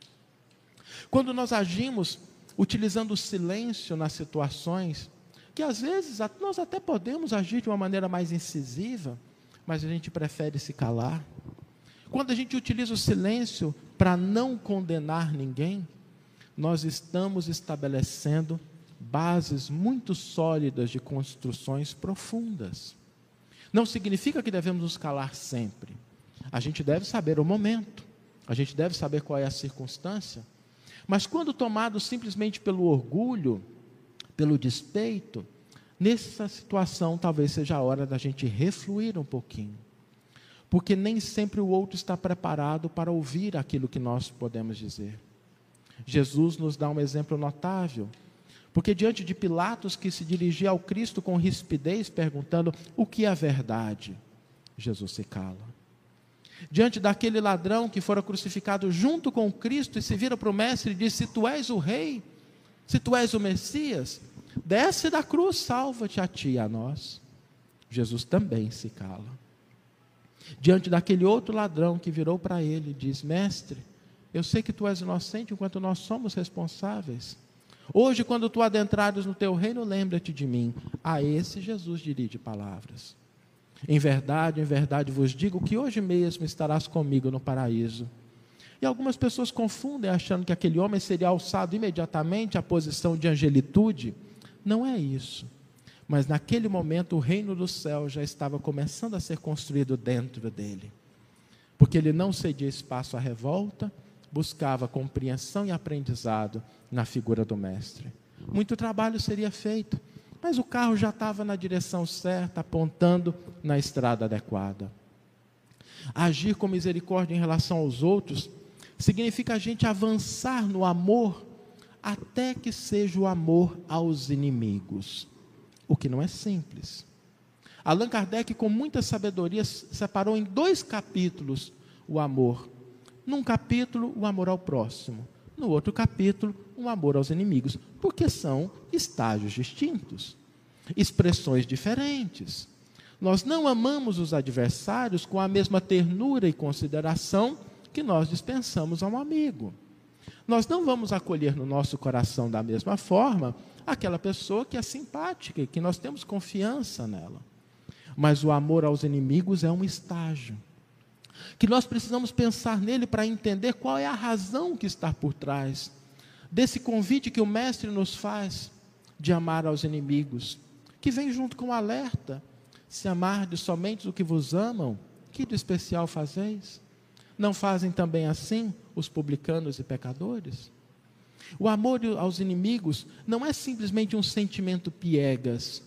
Quando nós agimos utilizando o silêncio nas situações, que às vezes nós até podemos agir de uma maneira mais incisiva, mas a gente prefere se calar. Quando a gente utiliza o silêncio para não condenar ninguém, nós estamos estabelecendo bases muito sólidas de construções profundas. Não significa que devemos nos calar sempre. A gente deve saber o momento, a gente deve saber qual é a circunstância, mas quando tomado simplesmente pelo orgulho, pelo despeito, nessa situação talvez seja a hora da gente refluir um pouquinho, porque nem sempre o outro está preparado para ouvir aquilo que nós podemos dizer. Jesus nos dá um exemplo notável, porque diante de Pilatos, que se dirigia ao Cristo com rispidez, perguntando o que é a verdade, Jesus se cala. Diante daquele ladrão que fora crucificado junto com Cristo e se vira para o mestre e diz: se tu és o rei, se tu és o Messias, desce da cruz, salva-te a ti e a nós. Jesus também se cala. Diante daquele outro ladrão que virou para ele e diz: mestre, eu sei que tu és inocente enquanto nós somos responsáveis. Hoje, quando tu adentrares no teu reino, lembra-te de mim. A esse Jesus dirige palavras: em verdade vos digo que hoje mesmo estarás comigo no paraíso. E algumas pessoas confundem, achando que aquele homem seria alçado imediatamente à posição de angelitude. Não é isso. Mas naquele momento o reino do céu já estava começando a ser construído dentro dele. Porque ele não cedia espaço à revolta, buscava compreensão e aprendizado na figura do mestre. Muito trabalho seria feito, mas o carro já estava na direção certa, apontando na estrada adequada. Agir com misericórdia em relação aos outros significa a gente avançar no amor até que seja o amor aos inimigos, o que não é simples. Allan Kardec, com muita sabedoria, separou em 2 capítulos o amor. Num capítulo, o amor ao próximo. No outro capítulo, o amor aos inimigos, porque são estágios distintos, expressões diferentes. Nós não amamos os adversários com a mesma ternura e consideração que nós dispensamos a um amigo. Nós não vamos acolher no nosso coração da mesma forma aquela pessoa que é simpática e que nós temos confiança nela. Mas o amor aos inimigos é um estágio que nós precisamos pensar nele para entender qual é a razão que está por trás desse convite que o Mestre nos faz de amar aos inimigos, que vem junto com o alerta: se amardes somente o que vos amam, que de especial fazeis? Não fazem também assim os publicanos e pecadores? O amor aos inimigos não é simplesmente um sentimento piegas,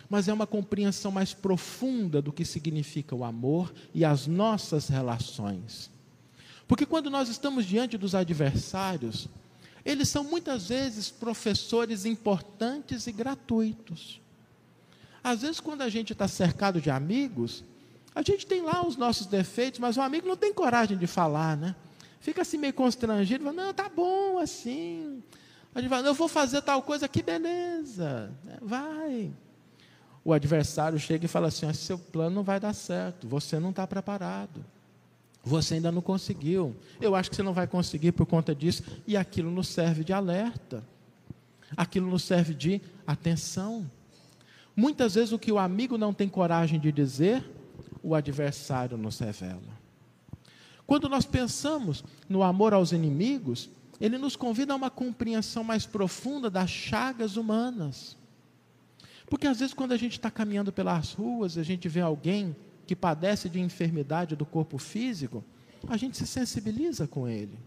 mas é uma compreensão mais profunda do que significa o amor e as nossas relações. Porque quando nós estamos diante dos adversários, eles são muitas vezes professores importantes e gratuitos. Às vezes, quando a gente está cercado de amigos, a gente tem lá os nossos defeitos, mas o amigo não tem coragem de falar, né? Fica assim meio constrangido, fala, não, tá bom assim. A gente fala, eu vou fazer tal coisa, que beleza, vai. O adversário chega e fala assim, seu plano não vai dar certo, você não está preparado. Você ainda não conseguiu. Eu acho que você não vai conseguir por conta disso. E aquilo nos serve de alerta. Aquilo nos serve de atenção. Muitas vezes o que o amigo não tem coragem de dizer, o adversário nos revela. Quando nós pensamos no amor aos inimigos, ele nos convida a uma compreensão mais profunda das chagas humanas. Porque às vezes quando a gente está caminhando pelas ruas, a gente vê alguém que padece de enfermidade do corpo físico, a gente se sensibiliza com ele.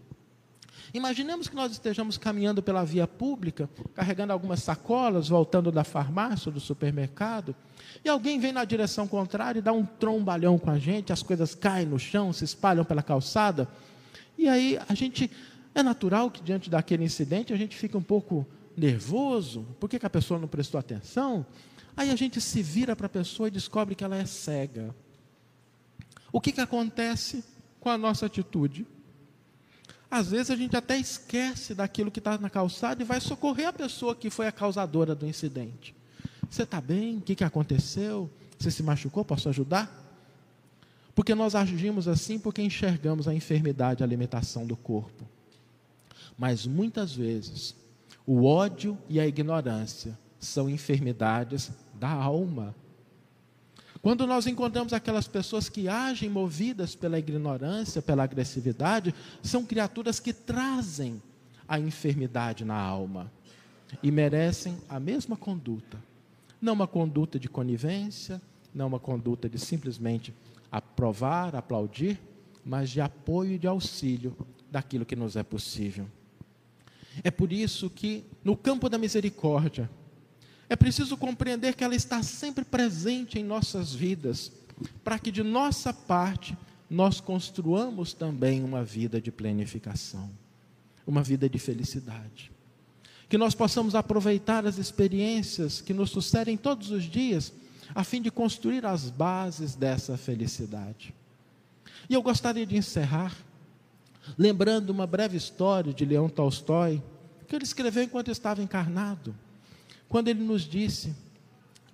Imaginemos que nós estejamos caminhando pela via pública, carregando algumas sacolas, voltando da farmácia ou do supermercado, e alguém vem na direção contrária e dá um trombalhão com a gente, as coisas caem no chão, se espalham pela calçada, e aí é natural que diante daquele incidente a gente fica um pouco nervoso, por que a pessoa não prestou atenção? Aí a gente se vira para a pessoa e descobre que ela é cega. O que acontece com a nossa atitude? Às vezes a gente até esquece daquilo que está na calçada e vai socorrer a pessoa que foi a causadora do incidente. Você está bem? O que aconteceu? Você se machucou? Posso ajudar? Porque nós agimos assim porque enxergamos a enfermidade, a limitação do corpo. Mas muitas vezes, o ódio e a ignorância são enfermidades da alma. Quando nós encontramos aquelas pessoas que agem movidas pela ignorância, pela agressividade, são criaturas que trazem a enfermidade na alma e merecem a mesma conduta. Não uma conduta de conivência, não uma conduta de simplesmente aprovar, aplaudir, mas de apoio e de auxílio daquilo que nos é possível. É por isso que, no campo da misericórdia, é preciso compreender que ela está sempre presente em nossas vidas, para que de nossa parte nós construamos também uma vida de planificação, uma vida de felicidade. Que nós possamos aproveitar as experiências que nos sucedem todos os dias, a fim de construir as bases dessa felicidade. E eu gostaria de encerrar, lembrando uma breve história de Leão Tolstói, que ele escreveu enquanto estava encarnado, quando ele nos disse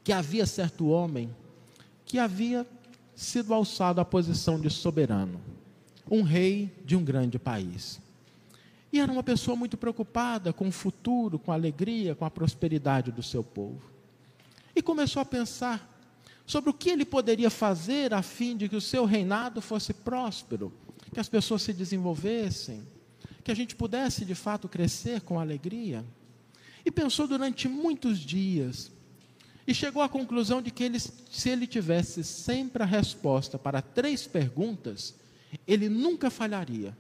que havia certo homem que havia sido alçado à posição de soberano, um rei de um grande país. E era uma pessoa muito preocupada com o futuro, com a alegria, com a prosperidade do seu povo. E começou a pensar sobre o que ele poderia fazer a fim de que o seu reinado fosse próspero, que as pessoas se desenvolvessem, que a gente pudesse de fato crescer com alegria. E pensou durante muitos dias, e chegou à conclusão de que se ele tivesse sempre a resposta para 3 perguntas, ele nunca falharia.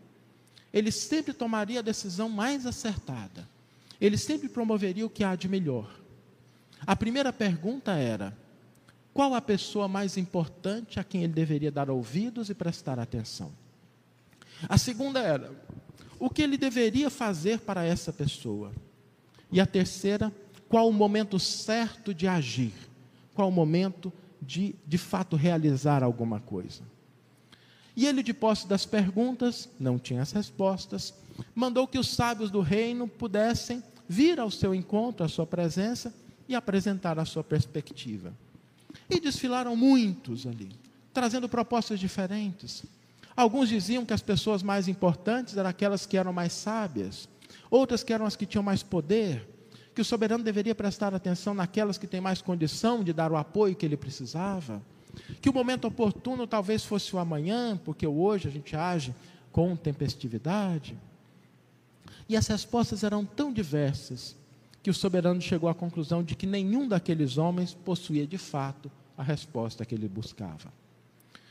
Ele sempre tomaria a decisão mais acertada. Ele sempre promoveria o que há de melhor. A primeira pergunta era: qual a pessoa mais importante a quem ele deveria dar ouvidos e prestar atenção? A segunda era: o que ele deveria fazer para essa pessoa? E a terceira: qual o momento certo de agir? Qual o momento de fato realizar alguma coisa? E ele, de posse das perguntas, não tinha as respostas, mandou que os sábios do reino pudessem vir ao seu encontro, à sua presença, e apresentar a sua perspectiva. E desfilaram muitos ali, trazendo propostas diferentes. Alguns diziam que as pessoas mais importantes eram aquelas que eram mais sábias, outras que eram as que tinham mais poder, que o soberano deveria prestar atenção naquelas que têm mais condição de dar o apoio que ele precisava, que o momento oportuno talvez fosse o amanhã, porque hoje a gente age com tempestividade. E as respostas eram tão diversas, que o soberano chegou à conclusão de que nenhum daqueles homens possuía de fato a resposta que ele buscava.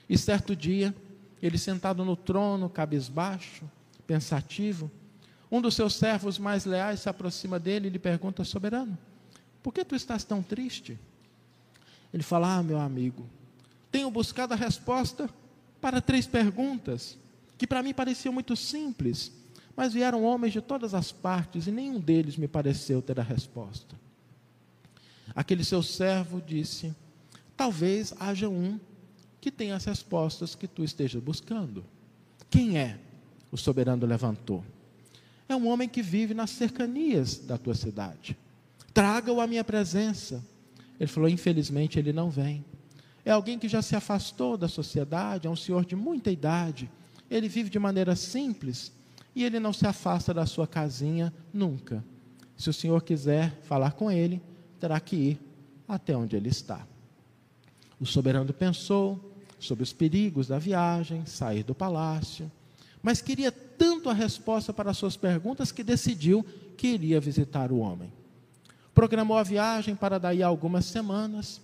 E certo dia, ele sentado no trono, cabisbaixo, pensativo, Um dos seus servos mais leais se aproxima dele e lhe pergunta: soberano, por que tu estás tão triste? Ele fala: meu amigo, tenho buscado a resposta para 3 perguntas, que para mim pareciam muito simples, mas vieram homens de todas as partes e nenhum deles me pareceu ter a resposta. Aquele seu servo disse: talvez haja um que tenha as respostas que tu estejas buscando. Quem é? O soberano levantou: é um homem que vive nas cercanias da tua cidade. Traga-o à minha presença. Ele falou: infelizmente ele não vem. É alguém que já se afastou da sociedade, é um senhor de muita idade. Ele vive de maneira simples e ele não se afasta da sua casinha nunca. Se o senhor quiser falar com ele, terá que ir até onde ele está. O soberano pensou sobre os perigos da viagem, sair do palácio, mas queria tanto a resposta para as suas perguntas que decidiu que iria visitar o homem. Programou a viagem para daí a algumas semanas,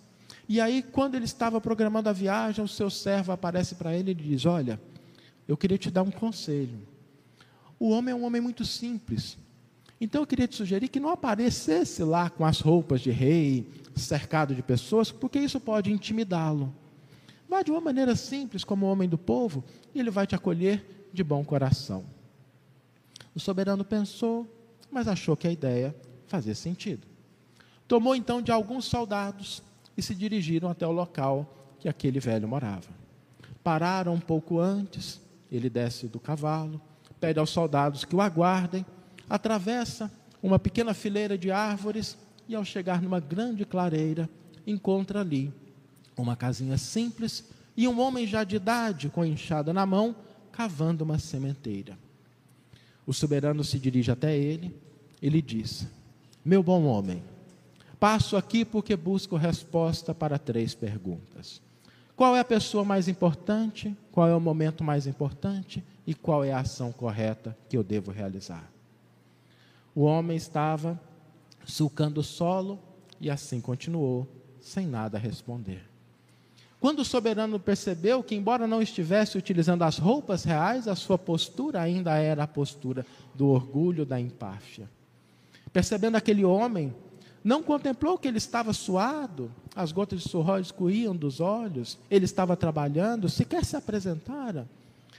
e aí quando ele estava programando a viagem, o seu servo aparece para ele e diz: olha, eu queria te dar um conselho. O homem é um homem muito simples, então eu queria te sugerir que não aparecesse lá com as roupas de rei, cercado de pessoas, porque isso pode intimidá-lo. Vá de uma maneira simples, como homem do povo, e ele vai te acolher de bom coração. O soberano pensou, mas achou que a ideia fazia sentido. Tomou então de alguns soldados e se dirigiram até o local que aquele velho morava. Pararam um pouco antes, ele desce do cavalo, pede aos soldados que o aguardem, atravessa uma pequena fileira de árvores e, ao chegar numa grande clareira, encontra ali uma casinha simples e um homem já de idade, com enxada na mão, cavando uma sementeira. O soberano se dirige até ele e lhe diz: meu bom homem, passo aqui porque busco resposta para 3 perguntas. Qual é a pessoa mais importante? Qual é o momento mais importante? E qual é a ação correta que eu devo realizar? O homem estava sulcando o solo e assim continuou, sem nada a responder. Quando o soberano percebeu que, embora não estivesse utilizando as roupas reais, a sua postura ainda era a postura do orgulho, da empáfia. Percebendo aquele homem, não contemplou que ele estava suado, as gotas de suor escorriam dos olhos, ele estava trabalhando, sequer se apresentara,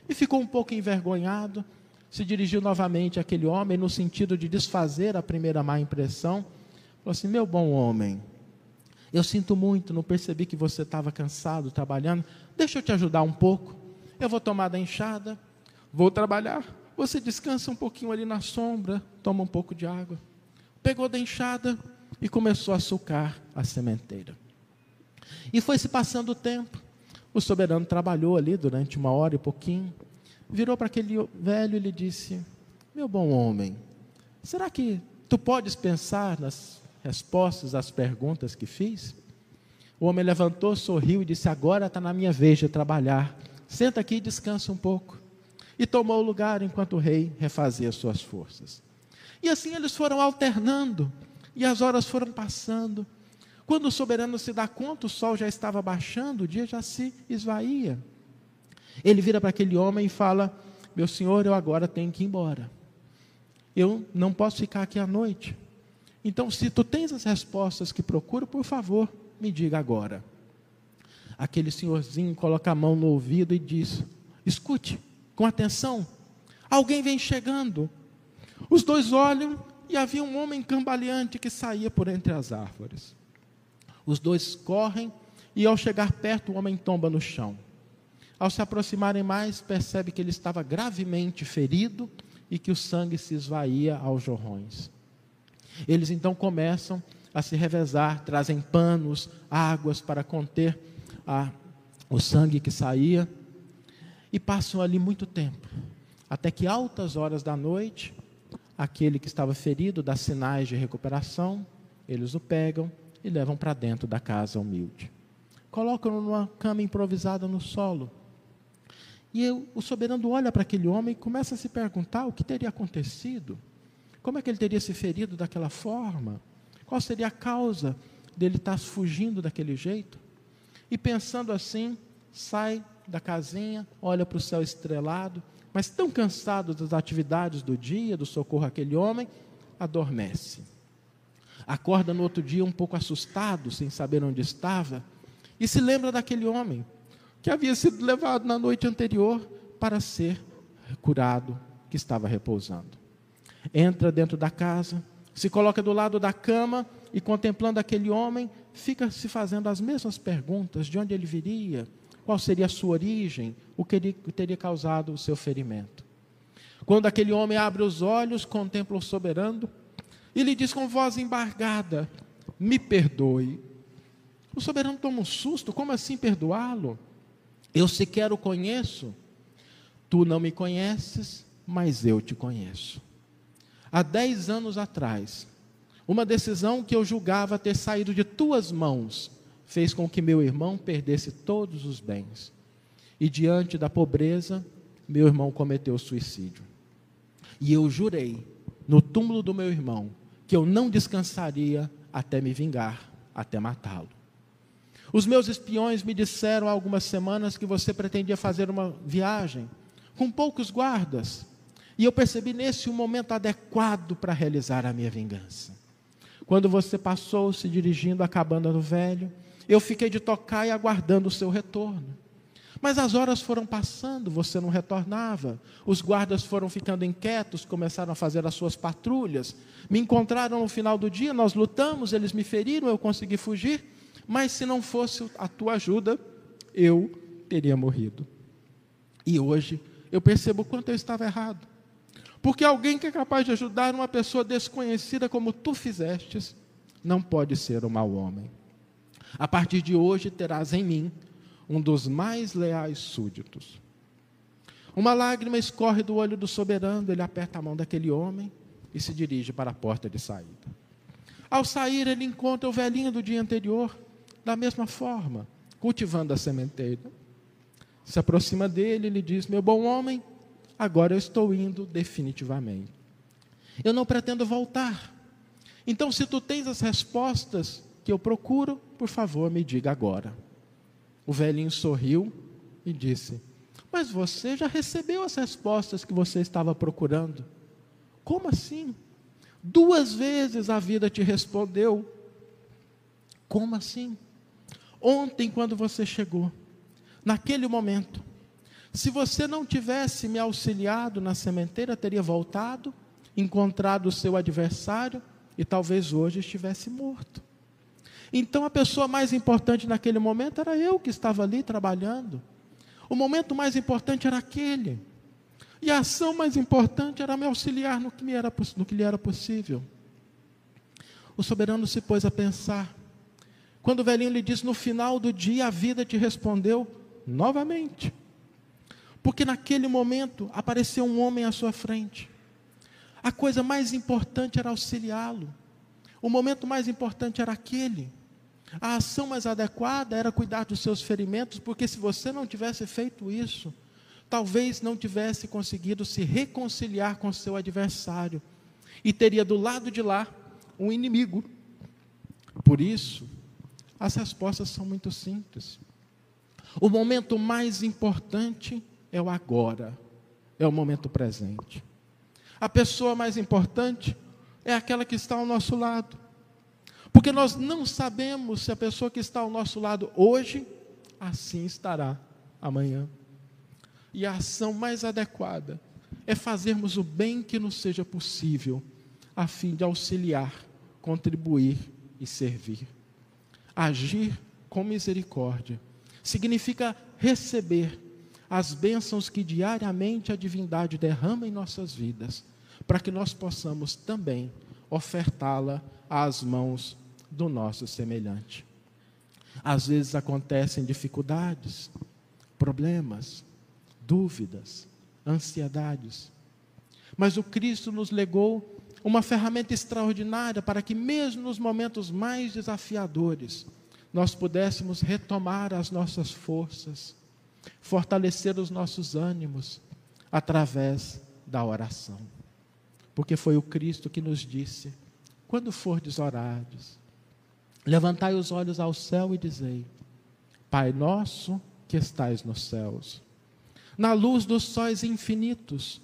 e ficou um pouco envergonhado, se dirigiu novamente àquele homem, no sentido de desfazer a primeira má impressão, falou assim: meu bom homem, eu sinto muito, não percebi que você estava cansado trabalhando, deixa eu te ajudar um pouco, eu vou tomar da enxada, vou trabalhar, você descansa um pouquinho ali na sombra, toma um pouco de água. Pegou da enxada e começou a sulcar a sementeira. E foi se passando o tempo, o soberano trabalhou ali durante 1 hora e pouquinho, virou para aquele velho e lhe disse: meu bom homem, será que tu podes pensar nas respostas às perguntas que fiz? O homem levantou, sorriu e disse: agora está na minha vez de trabalhar, senta aqui e descansa um pouco. E tomou o lugar enquanto o rei refazia suas forças. E assim eles foram alternando, e as horas foram passando. Quando o soberano se dá conta, o sol já estava baixando, o dia já se esvaía. Ele vira para aquele homem e fala: meu senhor, eu agora tenho que ir embora. Eu não posso ficar aqui à noite. Então, se tu tens as respostas que procuro, por favor, me diga agora. Aquele senhorzinho coloca a mão no ouvido e diz: escute, com atenção, alguém vem chegando. Os 2 olham e havia um homem cambaleante que saía por entre as árvores. Os 2 correm e, ao chegar perto, o homem tomba no chão. Ao se aproximarem mais, percebe que ele estava gravemente ferido e que o sangue se esvaía aos jorrões. Eles então começam a se revezar, trazem panos, águas para conter o sangue que saía, e passam ali muito tempo, até que altas horas da noite, aquele que estava ferido dá sinais de recuperação, eles o pegam e levam para dentro da casa humilde. Colocam-no numa cama improvisada no solo. E o soberano olha para aquele homem e começa a se perguntar o que teria acontecido. Como é que ele teria se ferido daquela forma? Qual seria a causa dele estar fugindo daquele jeito? E pensando assim, sai da casinha, olha para o céu estrelado, mas tão cansado das atividades do dia, do socorro àquele homem, adormece. Acorda no outro dia um pouco assustado, sem saber onde estava, e se lembra daquele homem que havia sido levado na noite anterior para ser curado, que estava repousando. Entra dentro da casa, se coloca do lado da cama e, contemplando aquele homem, fica se fazendo as mesmas perguntas: de onde ele viria, qual seria a sua origem, o que teria causado o seu ferimento. Quando aquele homem abre os olhos, contempla o soberano e lhe diz com voz embargada: me perdoe. O soberano toma um susto: como assim perdoá-lo? Eu sequer o conheço. Tu não me conheces, mas eu te conheço. Há 10 anos atrás, uma decisão que eu julgava ter saído de tuas mãos fez com que meu irmão perdesse todos os bens. E diante da pobreza, meu irmão cometeu suicídio. E eu jurei, no túmulo do meu irmão, que eu não descansaria até me vingar, até matá-lo. Os meus espiões me disseram há algumas semanas que você pretendia fazer uma viagem com poucos guardas. E eu percebi nesse um momento adequado para realizar a minha vingança. Quando você passou se dirigindo à cabana do velho, eu fiquei de tocaia aguardando o seu retorno. Mas as horas foram passando, você não retornava. Os guardas foram ficando inquietos, começaram a fazer as suas patrulhas. Me encontraram no final do dia, nós lutamos, eles me feriram, eu consegui fugir. Mas se não fosse a tua ajuda, eu teria morrido. E hoje eu percebo o quanto eu estava errado. Porque alguém que é capaz de ajudar uma pessoa desconhecida como tu fizestes, não pode ser um mau homem. A partir de hoje terás em mim um dos mais leais súditos. Uma lágrima escorre do olho do soberano, ele aperta a mão daquele homem e se dirige para a porta de saída. Ao sair, ele encontra o velhinho do dia anterior, da mesma forma, cultivando a sementeira. Se aproxima dele e lhe diz: meu bom homem, agora eu estou indo definitivamente. Eu não pretendo voltar. Então, se tu tens as respostas que eu procuro, por favor, me diga agora. O velhinho sorriu e disse: mas você já recebeu as respostas que você estava procurando. Como assim? 2 vezes a vida te respondeu. Como assim? Ontem, quando você chegou, naquele momento, se você não tivesse me auxiliado na sementeira, teria voltado, encontrado o seu adversário e talvez hoje estivesse morto. Então a pessoa mais importante naquele momento era eu que estava ali trabalhando. O momento mais importante era aquele. E a ação mais importante era me auxiliar no que lhe era possível. O soberano se pôs a pensar. Quando o velhinho lhe disse: no final do dia a vida te respondeu novamente. Porque naquele momento apareceu um homem à sua frente. A coisa mais importante era auxiliá-lo. O momento mais importante era aquele. A ação mais adequada era cuidar dos seus ferimentos, porque se você não tivesse feito isso, talvez não tivesse conseguido se reconciliar com seu adversário. E teria do lado de lá um inimigo. Por isso, as respostas são muito simples. O momento mais importante é o agora, é o momento presente. A pessoa mais importante é aquela que está ao nosso lado. Porque nós não sabemos se a pessoa que está ao nosso lado hoje, assim estará amanhã. E a ação mais adequada é fazermos o bem que nos seja possível, a fim de auxiliar, contribuir e servir. Agir com misericórdia significa receber as bênçãos que diariamente a divindade derrama em nossas vidas, para que nós possamos também ofertá-la às mãos do nosso semelhante. Às vezes acontecem dificuldades, problemas, dúvidas, ansiedades, mas o Cristo nos legou uma ferramenta extraordinária para que mesmo nos momentos mais desafiadores, nós pudéssemos retomar as nossas forças, fortalecer os nossos ânimos através da oração. Porque foi o Cristo que nos disse: quando fordes orares, levantai os olhos ao céu e dizei: Pai nosso que estais nos céus, na luz dos sóis infinitos.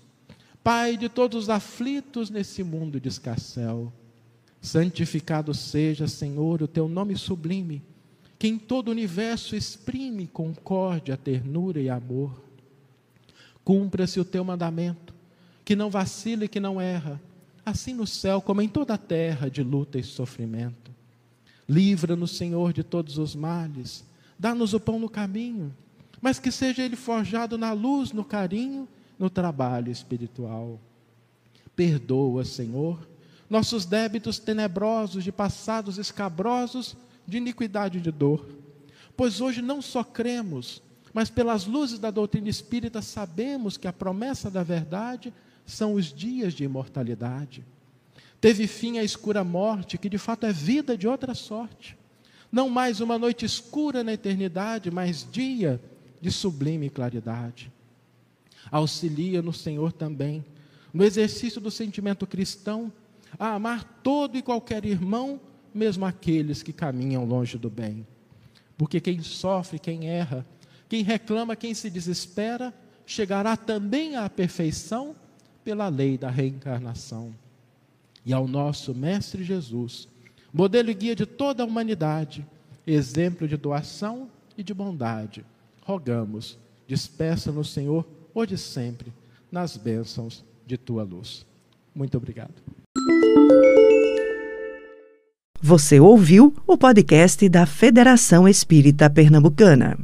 Pai de todos os aflitos nesse mundo de escarcéu, santificado seja, Senhor, o teu nome sublime, que em todo o universo exprime concórdia, ternura e amor. Cumpra-se o teu mandamento, que não vacila e que não erra, assim no céu como em toda a terra de luta e sofrimento. Livra-nos, Senhor, de todos os males, dá-nos o pão no caminho, mas que seja ele forjado na luz, no carinho, no trabalho espiritual. Perdoa, Senhor, nossos débitos tenebrosos, de passados escabrosos, de iniquidade e de dor. Pois hoje não só cremos, mas pelas luzes da doutrina espírita sabemos que a promessa da verdade são os dias de imortalidade. Teve fim a escura morte, que de fato é vida de outra sorte. Não mais uma noite escura na eternidade, mas dia de sublime claridade. Auxilia-nos, Senhor, também, no exercício do sentimento cristão, a amar todo e qualquer irmão, mesmo aqueles que caminham longe do bem. Porque quem sofre, quem erra, quem reclama, quem se desespera, chegará também à perfeição pela lei da reencarnação. E ao nosso Mestre Jesus, modelo e guia de toda a humanidade, exemplo de doação e de bondade, rogamos, despeça-nos, Senhor, hoje e sempre, nas bênçãos de tua luz. Muito obrigado. Você ouviu o podcast da Federação Espírita Pernambucana.